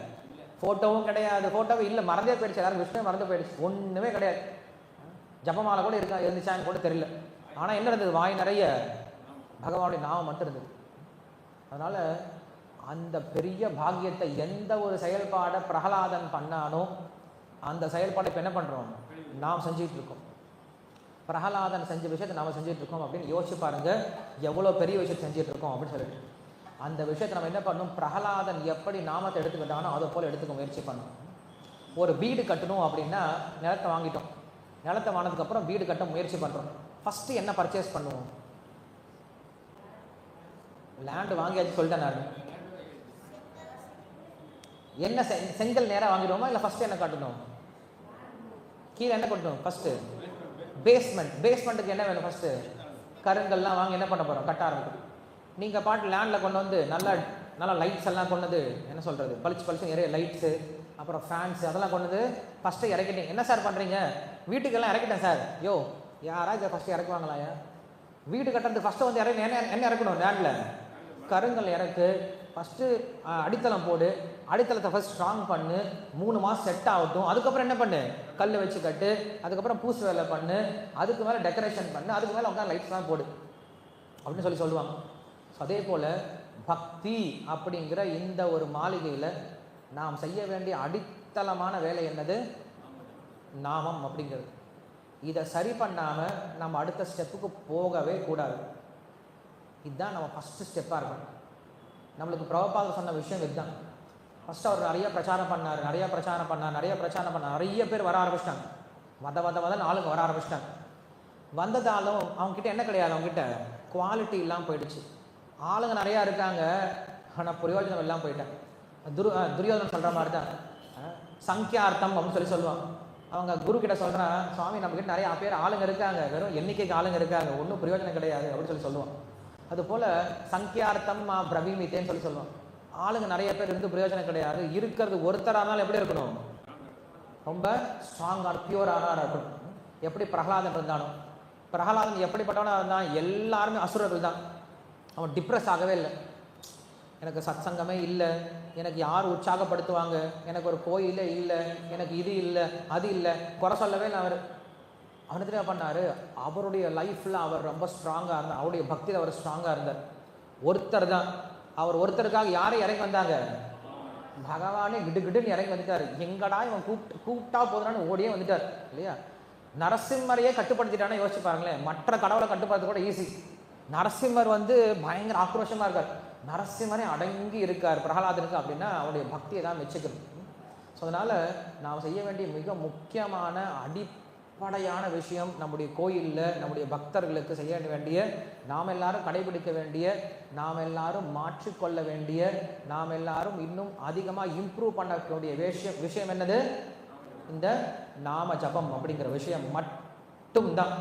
ஃபோட்டோவும் கிடையாது, ஃபோட்டோவும் இல்லை, மறந்தே போயிடுச்சு. எல்லாரும் விஷ்ணு மறந்து போயிடுச்சு, ஒன்றுமே கிடையாது. ஜபமாலை கூட இருந்துச்சான்னு கூட தெரியல. ஆனால் என்ன இருந்தது, வாய் நிறைய பகவானுடைய நாமம் மட்டும் இருந்தது. அதனால் அந்த பெரிய பாக்கியத்தை, எந்த ஒரு செயல்பாடை பிரகலாதன் பண்ணானோ அந்த செயல்பாடை இப்போ என்ன பண்ணுறோம், நாம் செஞ்சிட்டு இருக்கோம். பிரகலாதன் செஞ்ச விஷயத்தை நாம் செஞ்சுட்டு இருக்கோம் அப்படின்னு யோசிச்சு பாருங்க, எவ்வளோ பெரிய விஷயத்தை செஞ்சுட்டு இருக்கோம் அப்படின்னு சொல்லிட்டு. அந்த விஷயத்தை நம்ம என்ன பண்ணணும், பிரகலாதன் எப்படி நாமத்தை எடுத்துக்கிட்டானோ அதை போல் எடுத்துக்க முயற்சி பண்ணணும். ஒரு வீடு கட்டணும் அப்படின்னா நிலத்தை வாங்கிட்டோம், நிலத்தை வாங்கினதுக்கப்புறம் வீடு கட்ட முயற்சி பண்ணுறோம். ஃபஸ்ட்டு என்ன பர்ச்சேஸ் பண்ணுவோம், லேண்டு வாங்கியாச்சு சொல்லிட்டேன் நான். என்ன செங்கல் நேராக வாங்கிடுவோமா, இல்லை ஃபஸ்ட்டு என்ன கட்டணும், கீழே என்ன கட்டணும், ஃபஸ்ட்டு பேஸ்மெண்ட். பேஸ்மெண்ட்டுக்கு என்ன வேணும், ஃபஸ்ட்டு கருங்கல்லாம் வாங்கி என்ன பண்ண போகிறோம், கட்ட ஆரம்பிக்கும். நீங்கள் பாட்டு லேண்டில் கொண்டு வந்து நல்லா லைட்ஸ் எல்லாம் கொண்டது, என்ன சொல்கிறது, பளிச்சு நிறைய லைட்ஸு, அப்புறம் ஃபேன்ஸு அதெல்லாம் கொண்டது ஃபஸ்ட்டு இறக்கிட்டீங்க. என்ன சார் பண்ணுறீங்க, வீட்டுக்கெல்லாம் இறக்கிட்டேன் சார். யோ, யாராவது இதை ஃபஸ்ட்டு இறக்குவாங்களாயா? வீடு கட்டுறது ஃபஸ்ட்டு வந்து என்ன இறக்கணும், லேண்டில் கருங்கல் இறக்கு, ஃபஸ்ட்டு அடித்தளம் போடு, அடித்தளத்தை ஃபஸ்ட் ஸ்ட்ராங் பண்ணு, 3 மாதம் செட் ஆகட்டும், அதுக்கப்புறம் என்ன பண்ணு, கல் வச்சு கட்டு, அதுக்கப்புறம் பூசு வேலை பண்ணு, அதுக்கு மேலே டெக்கரேஷன் பண்ணு, அதுக்கு மேலே உட்காந்து லைட்ஸ்லாம் போடு அப்படின்னு சொல்லுவாங்க. ஸோ அதே போல் பக்தி அப்படிங்கிற இந்த ஒரு மாளிகையில் நாம் செய்ய வேண்டிய அடித்தளமான வேலை என்னது, நாமம் அப்படிங்கிறது. இதை சரி பண்ணாமல் நம்ம அடுத்த ஸ்டெப்புக்கு போகவே கூடாது. இதுதான் நம்ம ஃபஸ்ட்டு ஸ்டெப்பாக இருக்கணும். நம்மளுக்கு பிரபுபாதர் சொன்ன விஷயம் இதுதான். ஃபஸ்ட்டு அவர் நிறைய பிரச்சாரம் பண்ணார், நிறைய பேர் வர ஆரம்பிச்சிட்டாங்க. மதன்னு ஆளுங்க வர ஆரம்பிச்சிட்டாங்க. வந்ததாலும் அவங்ககிட்ட என்ன கிடையாது, அவங்ககிட்ட குவாலிட்டி இல்லாமல் போயிடுச்சு. ஆளுங்க நிறையா இருக்காங்க, ஆனால் பிரயோஜனம் எல்லாம் போயிட்டாங்க. துரியோதனன் சொல்கிற மாதிரி தான், சங்கியார்த்தம் அப்படின்னு சொல்லுவாங்க. அவங்க குரு கிட்ட சொல்கிறான், சுவாமி நம்மக்கிட்ட நிறைய பேர் ஆளுங்க இருக்காங்க, வெறும் எண்ணிக்கைக்கு ஆளுங்க இருக்காங்க, ஒன்றும் பிரயோஜனம் கிடையாது அப்படின்னு சொல்லுவாங்க. அதுபோல் சங்கியார்த்தம் பிரவீமித்தேன்னு சொல்லுவாங்க. ஆளுங்க நிறைய பேர் இருந்து பிரயோஜனம் கிடையாது, இருக்கிறது ஒருத்தராக இருந்தாலும் எப்படி இருக்கணும், ரொம்ப ஸ்ட்ராங்கான பியூரான இருக்கணும். எப்படி பிரகலாதன் இருந்தானோ, பிரகலாதன் எப்படிப்பட்டவனாக இருந்தான், எல்லாருமே அசுரர்கள் தான். அவன் டிப்ரெஸ் ஆகவே இல்லை. எனக்கு சத்சங்கமே இல்லை, எனக்கு யார் உற்சாகப்படுத்துவாங்க, எனக்கு ஒரு கோயிலே இல்லை, எனக்கு இது இல்லை அது இல்லை, குறை சொல்லவே இல்லை. அவனுக்கு என்ன பண்ணார், அவருடைய லைஃப்பில் அவர் ரொம்ப ஸ்ட்ராங்காக இருந்தார், அவருடைய பக்தியில் அவர் ஸ்ட்ராங்காக இருந்தார். ஒருத்தர் தான், அவர் ஒருத்தருக்காக யாரும் இறங்கி வந்தாங்க, பகவானே கிடுன்னு இறங்கி வந்துட்டார். எங்கடா இவன் கூப்பிட்டா போதுனான்னு ஓடியே வந்துட்டார் இல்லையா. நரசிம்மரையே கட்டுப்படுத்திட்டானே யோசிச்சு பாருங்களேன். மற்ற கடவுளை கட்டுப்படுத்த கூட ஈஸி, நரசிம்மர் வந்து பயங்கர ஆக்ரோஷமாக இருக்கார், நரசிம்மரே அடங்கி இருக்கார் பிரகலாதனுக்கு அப்படின்னா அவருடைய பக்தியை தான் மெச்சுக்கணும். ஸோ அதனால் நாம் செய்ய வேண்டிய மிக முக்கியமான அடிப்படையான விஷயம், நம்முடைய கோயிலில் நம்முடைய பக்தர்களுக்கு செய்ய வேண்டிய, நாம் எல்லாரும் கடைபிடிக்க வேண்டிய, நாம் எல்லாரும் மாற்றிக்கொள்ள வேண்டிய, நாம் எல்லாரும் இன்னும் அதிகமாக இம்ப்ரூவ் பண்ணக்கூடிய விஷயம் என்னது, இந்த நாம ஜபம் அப்படிங்கிற விஷயம் மட்டும்தான்.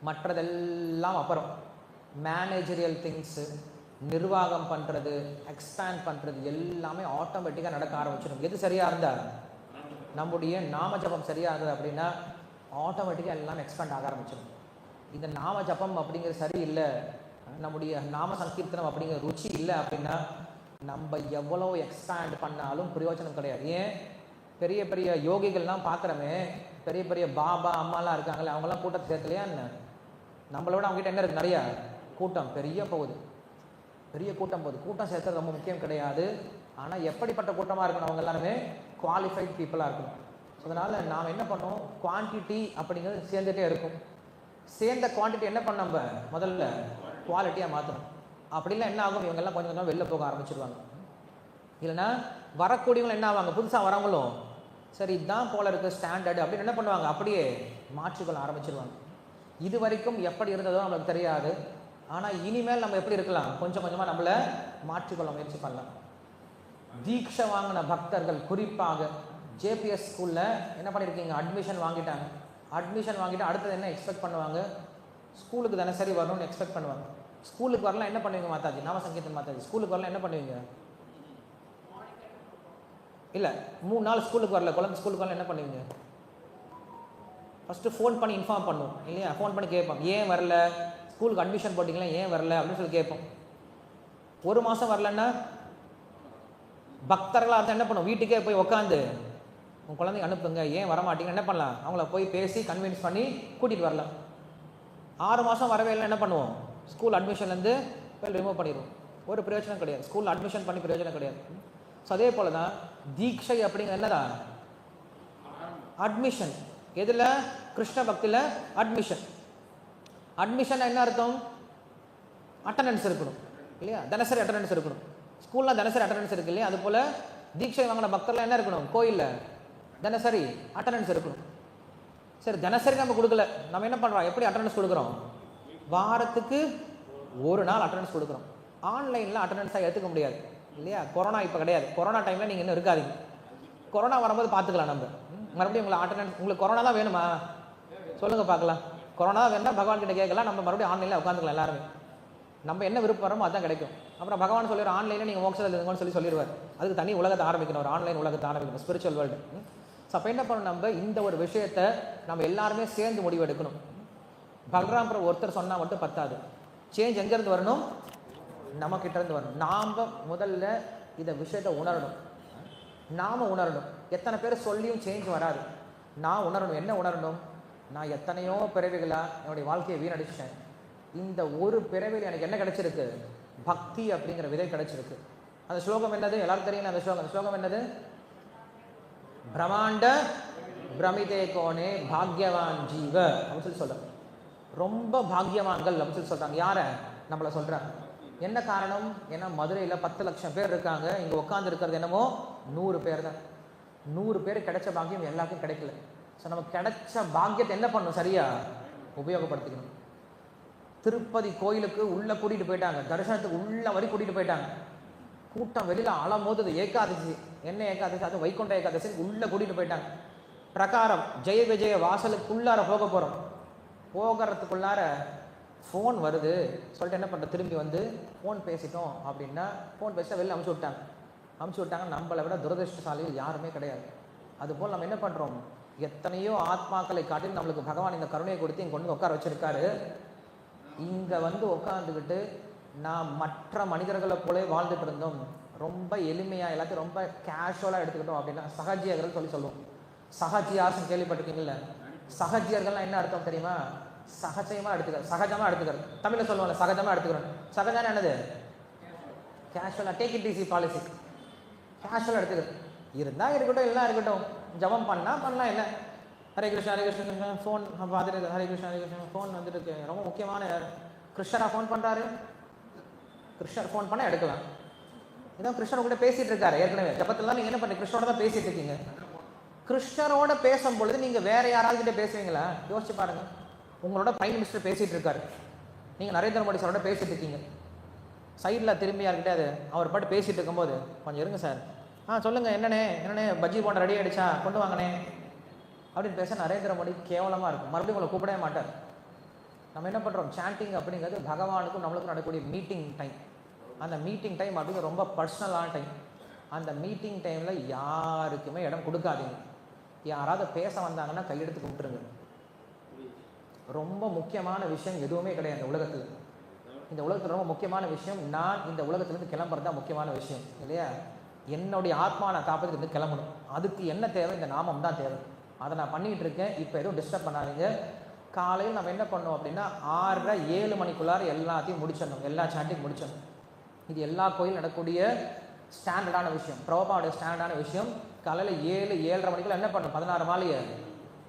மற்றதெல்லாம் அப்புறம் மேனேஜரியல் திங்ஸு, நிர்வாகம் பண்ணுறது, எக்ஸ்பேண்ட் பண்ணுறது எல்லாமே ஆட்டோமேட்டிக்காக நடக்க ஆரம்பிச்சிடும். எது சரியாக இருந்தால், நம்முடைய நாம ஜபம் சரியாக இருந்தது அப்படின்னா ஆட்டோமேட்டிக்காக எல்லாம் எக்ஸ்பேண்ட் ஆக ஆரம்பிச்சிடும். இந்த நாம ஜபம் அப்படிங்கிறது சரியில்லை, நம்முடைய நாம சங்கீர்த்தனம் அப்படிங்கிற ருச்சி இல்லை அப்படின்னா நம்ம எவ்வளோ எக்ஸ்பேண்ட் பண்ணாலும் பிரயோஜனம் கிடையாது. ஏன், பெரிய பெரிய யோகிகள்லாம் பார்க்குறமே, பெரிய பெரிய பாபா அம்மாலாம் இருக்காங்களே, அவங்களாம் கூட்டத்தை சேர்க்கலையா என்ன? நம்மளோட அவங்ககிட்ட என்ன இருக்குது, நிறையா கூட்டம், பெரிய கூட்டம் போகுது. கூட்டம் சேர்க்கறது ரொம்ப முக்கியம் கிடையாது, ஆனால் எப்படிப்பட்ட கூட்டமாக இருக்கணும், அவங்க எல்லாருமே குவாலிஃபைட் பீப்புளாக இருக்கணும். ஸோ அதனால் நாம் என்ன பண்ணோம், குவான்டிட்டி அப்படிங்கிறது சேர்ந்துகிட்டே இருக்கும். சேர்ந்த குவான்டிட்டி என்ன பண்ண, நம்ம முதல்ல குவாலிட்டியாக மாற்றணும். அப்படிலாம் என்ன ஆகும், இவங்கெல்லாம் கொஞ்சம் கொஞ்சம் வெளில போக ஆரம்பிச்சிடுவாங்க. இல்லைன்னா வரக்கூடியவங்க என்ன ஆவாங்க, புதுசாக வரவங்களும் சரி இதுதான் போல இருக்குது ஸ்டாண்டர்டு அப்படின்னு என்ன பண்ணுவாங்க, அப்படியே மாற்றிக்கொள்ள ஆரம்பிச்சிடுவாங்க. இது வரைக்கும் எப்படி இருந்ததோ நம்மளுக்கு தெரியாது, ஆனால் இனிமேல் நம்ம எப்படி இருக்கலாம், கொஞ்சம் கொஞ்சமாக நம்மளை மாற்றிக்கொள்ள முயற்சி பண்ணலாம். தீட்சை வாங்கின பக்தர்கள் குறிப்பாக ஜேபிஎஸ் ஸ்கூலில் என்ன பண்ணியிருக்கீங்க, அட்மிஷன் வாங்கிட்டு அடுத்தது என்ன எக்ஸ்பெக்ட் பண்ணுவாங்க, ஸ்கூலுக்கு தினசரி வரணும்னு எக்ஸ்பெக்ட் பண்ணுவாங்க. ஸ்கூலுக்கு வரலாம் என்ன பண்ணுவீங்க மாதாஜி? நாம சங்கீதம் மாதாஜி ஸ்கூலுக்கு வரலாம் என்ன பண்ணுவீங்க? இல்லை 3 நாள் ஸ்கூலுக்கு வரல, குழந்தை ஸ்கூலுக்கு வரல என்ன பண்ணுவீங்க? ஃபஸ்ட்டு ஃபோன் பண்ணி இன்ஃபார்ம் பண்ணும் இல்லையா? ஃபோன் பண்ணி கேட்போம், ஏன் வரல, ஸ்கூலுக்கு அட்மிஷன் போட்டிங்களா ஏன் வரல அப்படின்னு சொல்லி கேட்போம். 1 மாதம் வரலன்னா பக்தர்களாக இருந்தால் என்ன பண்ணுவோம்? வீட்டுக்கே போய் உட்காந்து உங்கள் குழந்தைங்க அனுப்புங்க, ஏன் வரமாட்டீங்கன்னு என்ன பண்ணலாம்? அவங்கள போய் பேசி கன்வின்ஸ் பண்ணி கூட்டிகிட்டு வரலாம். 6 மாதம் வரவே இல்லை என்ன பண்ணுவோம்? ஸ்கூல் அட்மிஷன்லேருந்து போய் ரிமூவ் பண்ணிடுவோம். ஒரு பிரயோஜனம் கிடையாது, ஸ்கூல் அட்மிஷன் பண்ணி பிரயோஜனம் கிடையாது. ஸோ அதே போல் தான் தீட்சை அப்படிங்கிற என்னதான் அட்மிஷன். எதில்? கிருஷ்ண பக்தியில் அட்மிஷன். அட்மிஷன் என்ன அர்த்தம்? அட்டண்டன்ஸ் இருக்கணும் இல்லையா? தினசரி அட்டண்டன்ஸ் இருக்கணும். ஸ்கூலில் தினசரி அட்டண்டன்ஸ் இருக்கு இல்லையா? அது போல் தீட்சை வாங்கின பக்தர்லாம் என்ன இருக்கணும்? கோயிலில் தினசரி அட்டண்டன்ஸ் இருக்கணும். சரி, தினசரி நம்ம கொடுக்கல, நம்ம என்ன பண்ணுறோம்? எப்படி அட்டண்டன்ஸ் கொடுக்குறோம்? வாரத்துக்கு 1 நாள் அட்டண்டன்ஸ் கொடுக்குறோம். ஆன்லைனில் அட்டண்டன்ஸாக ஏற்றுக்க முடியாது இல்லையா? கொரோனா இப்போ கிடையாது, கொரோனா டைமில் நீங்கள் இன்னும் இருக்காதீங்க. கொரோனா வரும்போது பார்த்துக்கலாம். நம்ம மறுபடியும் உங்களை அட்டண்டன்ஸ், உங்களுக்கு கொரோனா தான் வேணுமா சொல்லுங்கள் பார்க்கலாம். கொரோனா தான் வேணும்னா பகவான் கிட்ட கேட்கலாம், நம்ம மறுபடியும் ஆன்லைனில் உட்காந்துக்கலாம் எல்லாருமே. நம்ம என்ன விருப்பமோ அதுதான் கிடைக்கும். அப்புறம் பகவான் சொல்லிடுற ஆன்லைனில் நீங்கள் மோட்சத்தில் இருங்கன்னு சொல்லிடுவார். அதுக்கு தனி உலகத்தை ஆரம்பிக்கணும், ஒரு ஆன்லைன் உலகத்தை ஆரம்பிக்கணும், ஸ்பிரிச்சுவல் வேர்ல்டு. ஸோ அப்போ என்ன பண்ணணும்? நம்ம இந்த ஒரு விஷயத்தை நம்ம எல்லாருமே சேர்ந்து முடிவு எடுக்கணும். பல்ராம் பிரபு ஒருத்தர் சொன்னால் மட்டும் பத்தாது. சேஞ்ச் எங்கேருந்து வரணும்? நம்ம கிட்டேருந்து வரணும். நாம் முதல்ல இதை விஷயத்தை உணரணும், நாம் உணரணும். எத்தனை பேர் சொல்லியும் சேஞ்ச் வராது. நான் உணரணும். என்ன உணரணும்? நான் எத்தனையோ பிறவிகளாக என்னுடைய வாழ்க்கையை வீணடிச்சிட்டேன். இந்த ஒரு பிறவியில் எனக்கு என்ன கிடைச்சிருக்கு? பக்தி அப்படிங்கிற விதை கிடைச்சிருக்கு. அந்த ஸ்லோகம் என்னது? எல்லாரும் தெரியும் அந்த ஸ்லோகம். அந்த ஸ்லோகம் என்னது? பிரமாண்ட பிரமிதே கோனே பாக்யவான் ஜீவ அப்படின்னு சொல்லி சொல்கிறாங்க. ரொம்ப பாக்யவான்கள் அப்படின்னு சொல்லி சொல்கிறாங்க. யாரை? நம்மளை சொல்கிறாங்க. என்ன காரணம்? ஏன்னா மதுரையில் 10 லட்சம் பேர் இருக்காங்க, இங்கே உட்காந்து இருக்கிறது என்னமோ 100 பேர் தான். 100 பேர் கிடைச்ச பாக்கியம் எல்லாருக்கும் கிடைக்கல. ஸோ நம்ம கிடைச்ச பாக்கியத்தை என்ன பண்ணணும்? சரியாக உபயோகப்படுத்திக்கணும். திருப்பதி கோயிலுக்கு உள்ளே கூட்டிகிட்டு போயிட்டாங்க, தரிசனத்துக்கு உள்ள வரி கூட்டிகிட்டு போயிட்டாங்க. கூட்டம் வெளியில் அலமோது. ஏகாதசி, என்ன ஏகாதசி? அது வைகுண்ட ஏகாதசி. உள்ளே கூட்டிகிட்டு போயிட்டாங்க. பிரகாரம் ஜெய விஜய வாசலுக்குள்ளார போக போகிறோம். போகிறதுக்குள்ளார ஃபோன் வருது சொல்லிட்டு என்ன பண்ணுற? திரும்பி வந்து ஃபோன் பேசிட்டோம் அப்படின்னா ஃபோன் பேசிட்டா வெளில அமுச்சு விட்டாங்க. நம்மளை விட துரதிருஷ்டசாலிகள் யாருமே கிடையாது. அதுபோல் நம்ம என்ன பண்ணுறோம்? எத்தனையோ ஆத்மாக்களை காட்டி நம்மளுக்கு பகவான் இந்த கருணையை கொடுத்து இங்கே கொண்டு உட்கார வச்சிருக்காரு. இங்கே வந்து உட்காந்துக்கிட்டு நான் மற்ற மனிதர்களை போல வாழ்ந்துட்டு இருந்தோம், ரொம்ப எளிமையாக எல்லாத்தையும் ரொம்ப கேஷுவலாக எடுத்துக்கிட்டோம் அப்படின்னா சகஜியர்கள் சொல்லுவோம். சகஜியாசன் கேள்விப்பட்டிருக்கீங்கல்ல? சகஜியர்கள்லாம் என்ன அர்த்தம் தெரியுமா? சகஜமாக எடுத்துக்கிறது, சகஜமாக எடுத்துக்கிறது. தமிழில் சொல்லுவாங்க சகஜமாக எடுத்துக்கிறோம். சகஜம் என்னது? கேஷுவலாக, டேக் இட் ஈஸி பாலிசி. கேஷுவலாக எடுத்துக்கிறது. இருந்தால் இருக்கட்டும், எல்லாம் இருக்கட்டும். ஜபம் பண்ணலாம், இல்லை ஹரே கிருஷ்ணா ஹரே கிருஷ்ணா ஃபோன் பார்த்துட்டு ஹரே கிருஷ்ணா ஹரே கிருஷ்ணா ஃபோன் வந்துட்டு இருக்கு. ரொம்ப முக்கியமான கிருஷ்ணராக ஃபோன் பண்ணுறாரு. கிருஷ்ணர் ஃபோன் பண்ணால் எடுக்கலாம். இதான் கிருஷ்ணர் கூட பேசிகிட்டு இருக்காரு. ஏற்கனவே ஜபத்தில் தான் நீங்கள் என்ன பண்ணுறீங்க? கிருஷ்ணரோட தான் பேசிகிட்டு இருக்கீங்க. கிருஷ்ணரோட பேசும் பொழுது நீங்கள் வேறு யாராவது கிட்டே பேசுவீங்களா? யோசிச்சு பாருங்கள். உங்களோட பிரைம் மினிஸ்டர் பேசிகிட்டு இருக்காரு, நீங்கள் நரேந்திர மோடி சாரோட பேசிகிட்டு இருக்கீங்க. சைடில் திரும்பி யார்கிட்ட அது அவர் பாட்டு பேசிகிட்டு இருக்கும்போது கொஞ்சம் இருங்க சார், சொல்லுங்கள் என்னண்ணே பஜ்ஜி போண்ட ரெடி ஆகிடுச்சா, கொண்டு வாங்கினே அப்படின்னு பேச நரேந்திர மோடி கேவலமாக இருக்கும். மறுபடியும் உங்களை கூப்பிடவே மாட்டார். நம்ம என்ன பண்ணுறோம்? சாண்டிங் அப்படிங்கிறது பகவானுக்கும் நம்மளுக்கும் நடக்கக்கூடிய மீட்டிங் டைம். அந்த மீட்டிங் டைம் அப்படிங்கிறது ரொம்ப பர்சனலான டைம். அந்த மீட்டிங் டைமில் யாருக்குமே இடம் கொடுக்காதீங்க. யாராவது பேச வந்தாங்கன்னா கையெடுத்து கும்பிட்டுருங்க. ரொம்ப முக்கியமான விஷயம் எதுவுமே கிடையாது இந்த உலகத்தில். இந்த உலகத்தில் ரொம்ப முக்கியமான விஷயம், நான் இந்த உலகத்துலேருந்து கிளம்புறது தான் முக்கியமான விஷயம் இல்லையா? என்னுடைய ஆத்மா நான் காப்பதுக்கு கிளம்பணும். அதுக்கு என்ன தேவை? இந்த நாமம் தான் தேவை. அதை நான் பண்ணிகிட்டு இருக்கேன். இப்போ எதுவும் டிஸ்டர்ப் பண்ணாதீங்க. காலையில் நம்ம என்ன பண்ணோம் அப்படின்னா 6:30 7 மணிக்குள்ளார எல்லாத்தையும் முடிச்சிடணும், எல்லா சாண்டிங் முடிச்சிடணும். இது எல்லா கோயிலும் நடக்கக்கூடிய ஸ்டாண்டர்டான விஷயம், பிரபாவுடைய ஸ்டாண்டர்டான விஷயம். காலையில் 7 7:30 மணிக்குள்ள என்ன பண்ணணும்? 16 மாலையை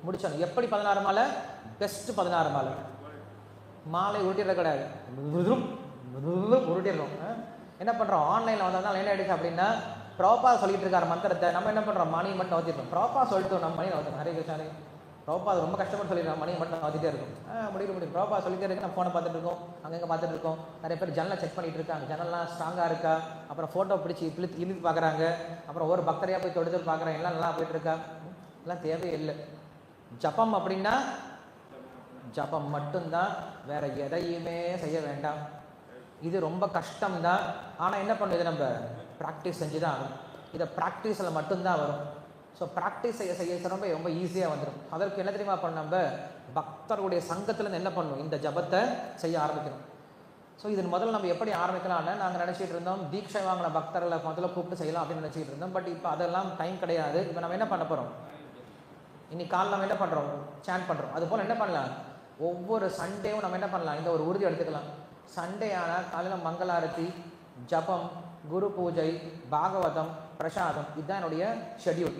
முடிச்சிடணும். எப்படி 16 மாலை? பெஸ்ட்டு 16 மாலை. மாலை உருட்டிட கிடையாது, உருட்டிடணும். என்ன பண்ணுறோம்? ஆன்லைனில் வந்ததுனால என்ன ஆகிடுச்சு அப்படின்னா ப்ராப்பா சொல்லிட்டு இருக்காரு மந்திரத்தை. நம்ம என்ன பண்ணுறோம்? மணி மட்டும் நோத்திட்டோம். ப்ராப்பா சொல்லிட்டு நம்ம மணி நோத்தணும். ஹரே கிருஷ்ணா ப்ராப்பா அது ரொம்ப கஷ்டப்பட்டு சொல்லிடுறோம். மணி மட்டும் நோத்திட்டே இருக்கும். முடியும் ப்ராப்பா சொல்லிட்டே இருக்கு. நம்ம ஃபோனை பார்த்துட்டு இருக்கோம், அங்கங்கே பார்த்துட்டு இருக்கோம். நிறைய பேர் ஜன்னலை செக் பண்ணிட்டு இருக்காங்க, ஜன்னல்லாம் ஸ்ட்ராங்காக இருக்கா, அப்புறம் ஃபோட்டோ பிடிச்சி இழுத்து பார்க்குறாங்க, அப்புறம் ஒரு பக்தரையாக போய் தொடுத்து பார்க்குறாங்க, எல்லாம் நல்லா போயிட்டு இருக்கா. எல்லாம் தேவையில்லை. ஜபம் அப்படின்னா ஜபம் மட்டும்தான், வேற எதையுமே செய்ய வேண்டாம். இது ரொம்ப கஷ்டம்தான். ஆனால் என்ன பண்ணுது, நம்ம ப்ராக்டிஸ் செஞ்சு தான் ஆகும். இதை ப்ராக்டிஸில் மட்டும்தான் வரும். ஸோ ப்ராக்டிஸ் செய்ய செய்ய ரொம்ப ரொம்ப ஈஸியாக வந்துடும். அதற்கு என்ன தெரியுமா பண்ண, நம்ம பக்தர்களுடைய சங்கத்துலேருந்து என்ன பண்ணணும், இந்த ஜபத்தை செய்ய ஆரம்பிக்கணும். ஸோ இது முதல்ல நம்ம எப்படி ஆரம்பிக்கலாம்னு நாங்கள் நினச்சிட்டு இருந்தோம். தீட்சை வாங்கின பக்தர்களை முதல்ல கூப்பிட்டு செய்யலாம் அப்படின்னு நினச்சிட்டு இருந்தோம். பட் இப்போ அதெல்லாம் டைம் கிடையாது. இப்போ நம்ம என்ன பண்ண போகிறோம், இன்னைக்கு காலையில் நம்ம என்ன பண்ணுறோம், சேன் பண்ணுறோம். அதுபோல் என்ன பண்ணலாம், ஒவ்வொரு சண்டேவும் நம்ம என்ன பண்ணலாம், இந்த ஒரு உறுதி எடுத்துக்கலாம். சண்டே ஆனால் காலையில் மங்களாரத்தி, ஜபம், குரு பூஜை, பாகவதம், பிரசாதம், இதுதான் என்னுடைய ஷெட்யூல்.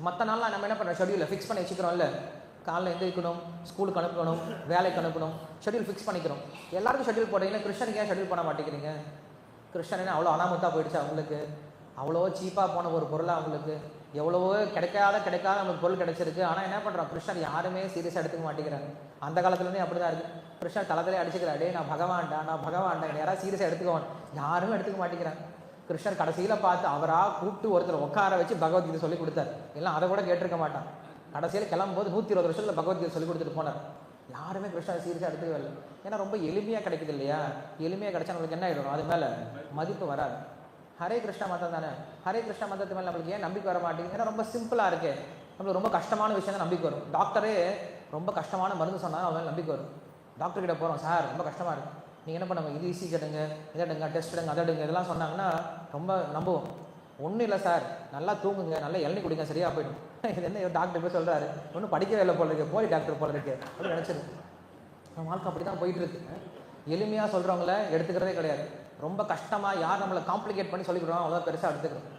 மற்ற நாள்லாம் நம்ம என்ன பண்ணுறோம், ஷெட்யூலை ஃபிக்ஸ் பண்ணி வச்சுக்கிறோம்ல. காலையில் எந்திரிக்கணும், ஸ்கூலுக்கு அனுப்பணும், வேலைக்கு அனுப்பணும், ஷெட்யூல் ஃபிக்ஸ் பண்ணிக்கிறோம். எல்லாருக்கும் ஷெட்யூல் போட்டீங்கன்னா கிருஷ்ணனுக்கு ஏன் ஷெட்யூல் பண்ண மாட்டேங்கிறீங்க? கிருஷ்ணன் அவ்வளோ அனாமத்தாக போயிடுச்சு அவங்களுக்கு, அவ்வளோ சீப்பாக போன ஒரு பொருளாக அவங்களுக்கு, எவ்வளவோ கிடைக்காத நம்மளுக்கு பொருள் கிடைச்சிருக்கு. ஆனால் என்ன பண்ணுறோம், கிருஷ்ணர் யாருமே சீரியஸாக எடுத்துக்க மாட்டேங்கிறாங்க. அந்த காலத்துலேருந்தே அப்படி தான் இருக்குது. கிருஷ்ணர் தளத்திலே அடிச்சுக்கிறார், டே நான் பகவான்டா யாராவது சீரியஸாக எடுத்துக்குவான், யாருமே எடுத்துக்க மாட்டேங்கிறாங்க. கிருஷ்ணர் கடைசியில் பார்த்து அவராக கூப்பிட்டு ஒருத்தர் உட்கார வச்சு பகவத்கீதை சொல்லி கொடுத்தார். எல்லாம் அதை கூட கேட்டிருக்க மாட்டான். கடைசியில் கிளம்பும்போது 120 வருஷத்தில் பகவத்கீதை சொல்லி கொடுத்துட்டு போனார். யாருமே கிருஷ்ணர் சீரியஸாக எடுத்துக்கவே இல்லை. ஏன்னா ரொம்ப எளிமையாக கிடைக்குது இல்லையா. எளிமையாக கிடைச்சா நம்மளுக்கு என்ன ஆகிடும், அது மேலே மதிப்பு வராது. ஹரே கிருஷ்ணா மதம் தானே, ஹரே கிருஷ்ணா மதத்து மேலே நம்மளுக்கு ஏன் நம்பிக்கை வர மாட்டேங்குது? ஏன்னா ரொம்ப சிம்பிளாக இருக்குது. நம்மளுக்கு ரொம்ப கஷ்டமான விஷயம் தான் நம்பிக்கை வரும். டாக்டரே ரொம்ப கஷ்டமான மருந்து சொன்னால் அவன் நம்பிக்கை வரும். டாக்டர்கிட்ட போகிறோம், சார் ரொம்ப கஷ்டமாக இருக்குது, நீங்கள் என்ன பண்ணுங்க, இது ஈஸி எடுங்க, இதை எடுங்க, டெஸ்ட் எடுங்க, அதை எடுங்க, இதெல்லாம் சொன்னாங்கன்னா ரொம்ப நம்புவோம். ஒன்றும் இல்லை சார், நல்லா தூங்குங்க, நல்லா இளநீ குடிங்க, சரியாக போய்டும். இது என்ன டாக்டர் போய் சொல்கிறாரு, ஒன்றும் படிக்கவே இல்லை போல இருக்கு, போய் டாக்டர் போல இருக்கு அப்படின்னு நினச்சிருக்கு. நம்ம வாழ்க்கை அப்படி தான் போயிட்டுருக்கு. எளிமையாக சொல்கிறவங்கள எடுத்துக்கிறதே கிடையாது. ரொம்ப கஷ்டமாக யார் நம்மளை காம்ப்ளிகேட் பண்ணி சொல்லிக்கிறோம் அவ்வளோதான் பெருசாக எடுத்துக்கிறோம்.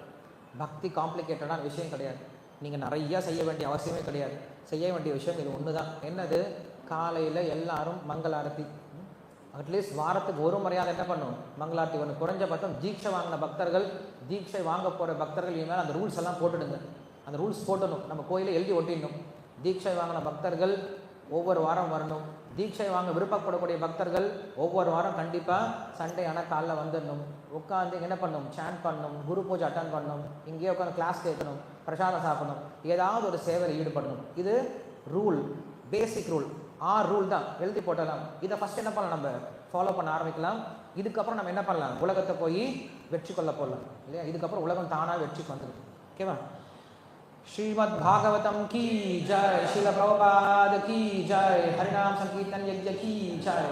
பக்தி காம்ப்ளிகேட்டடான விஷயம் கிடையாது. நீங்கள் நிறையா செய்ய வேண்டிய அவசியமே கிடையாது. செய்ய வேண்டிய விஷயம் இது ஒன்று தான். என்னது, காலையில் எல்லாரும் மங்களாரத்தி, அட்லீஸ்ட் வாரத்துக்கு ஒரு முறையாவது என்ன பண்ணும், மங்களாரத்தி ஒன்று. குறைஞ்சபட்சம் தீட்சை வாங்கின பக்தர்கள், தீட்சை வாங்க போகிற பக்தர்கள் இனிமேல் அந்த ரூல்ஸ் எல்லாம் போட்டுடுங்க. அந்த ரூல்ஸ் போட்டணும், நம்ம கோயிலில் எழுதி ஒட்டிடணும். தீட்சை வாங்கின பக்தர்கள் ஒவ்வொரு வாரம் வரணும். தீட்சை வாங்க விருப்பப்படக்கூடிய பக்தர்கள் ஒவ்வொரு வாரம் கண்டிப்பாக சண்டே ஆனால் காலைல வந்துடணும். உட்காந்து என்ன பண்ணணும், சேன் பண்ணணும், குரு பூஜை அட்டன் பண்ணணும், இங்கேயே உட்காந்து கிளாஸ் கேட்கணும், பிரசாதம் சாப்பிடணும், ஏதாவது ஒரு சேவையில் ஈடுபடணும். இது ரூல், பேசிக் ரூல். 6 ரூல் தான் எழுதி போட்டலாம். இதை ஃபஸ்ட் என்ன பண்ணலாம், நம்ம ஃபாலோ பண்ண ஆரம்பிக்கலாம். இதுக்கப்புறம் நம்ம என்ன பண்ணலாம், உலகத்தை போய் வெற்றி கொள்ள போடலாம் இல்லையா. இதுக்கப்புறம் உலகம் தானாக வெற்றிக்கு வந்துடும். ஓகேவா. श्रीमद् भागवतम की जय, श्रील प्रभुपाद की जय, हरिनाम संकीर्तन यज्ञ की जय.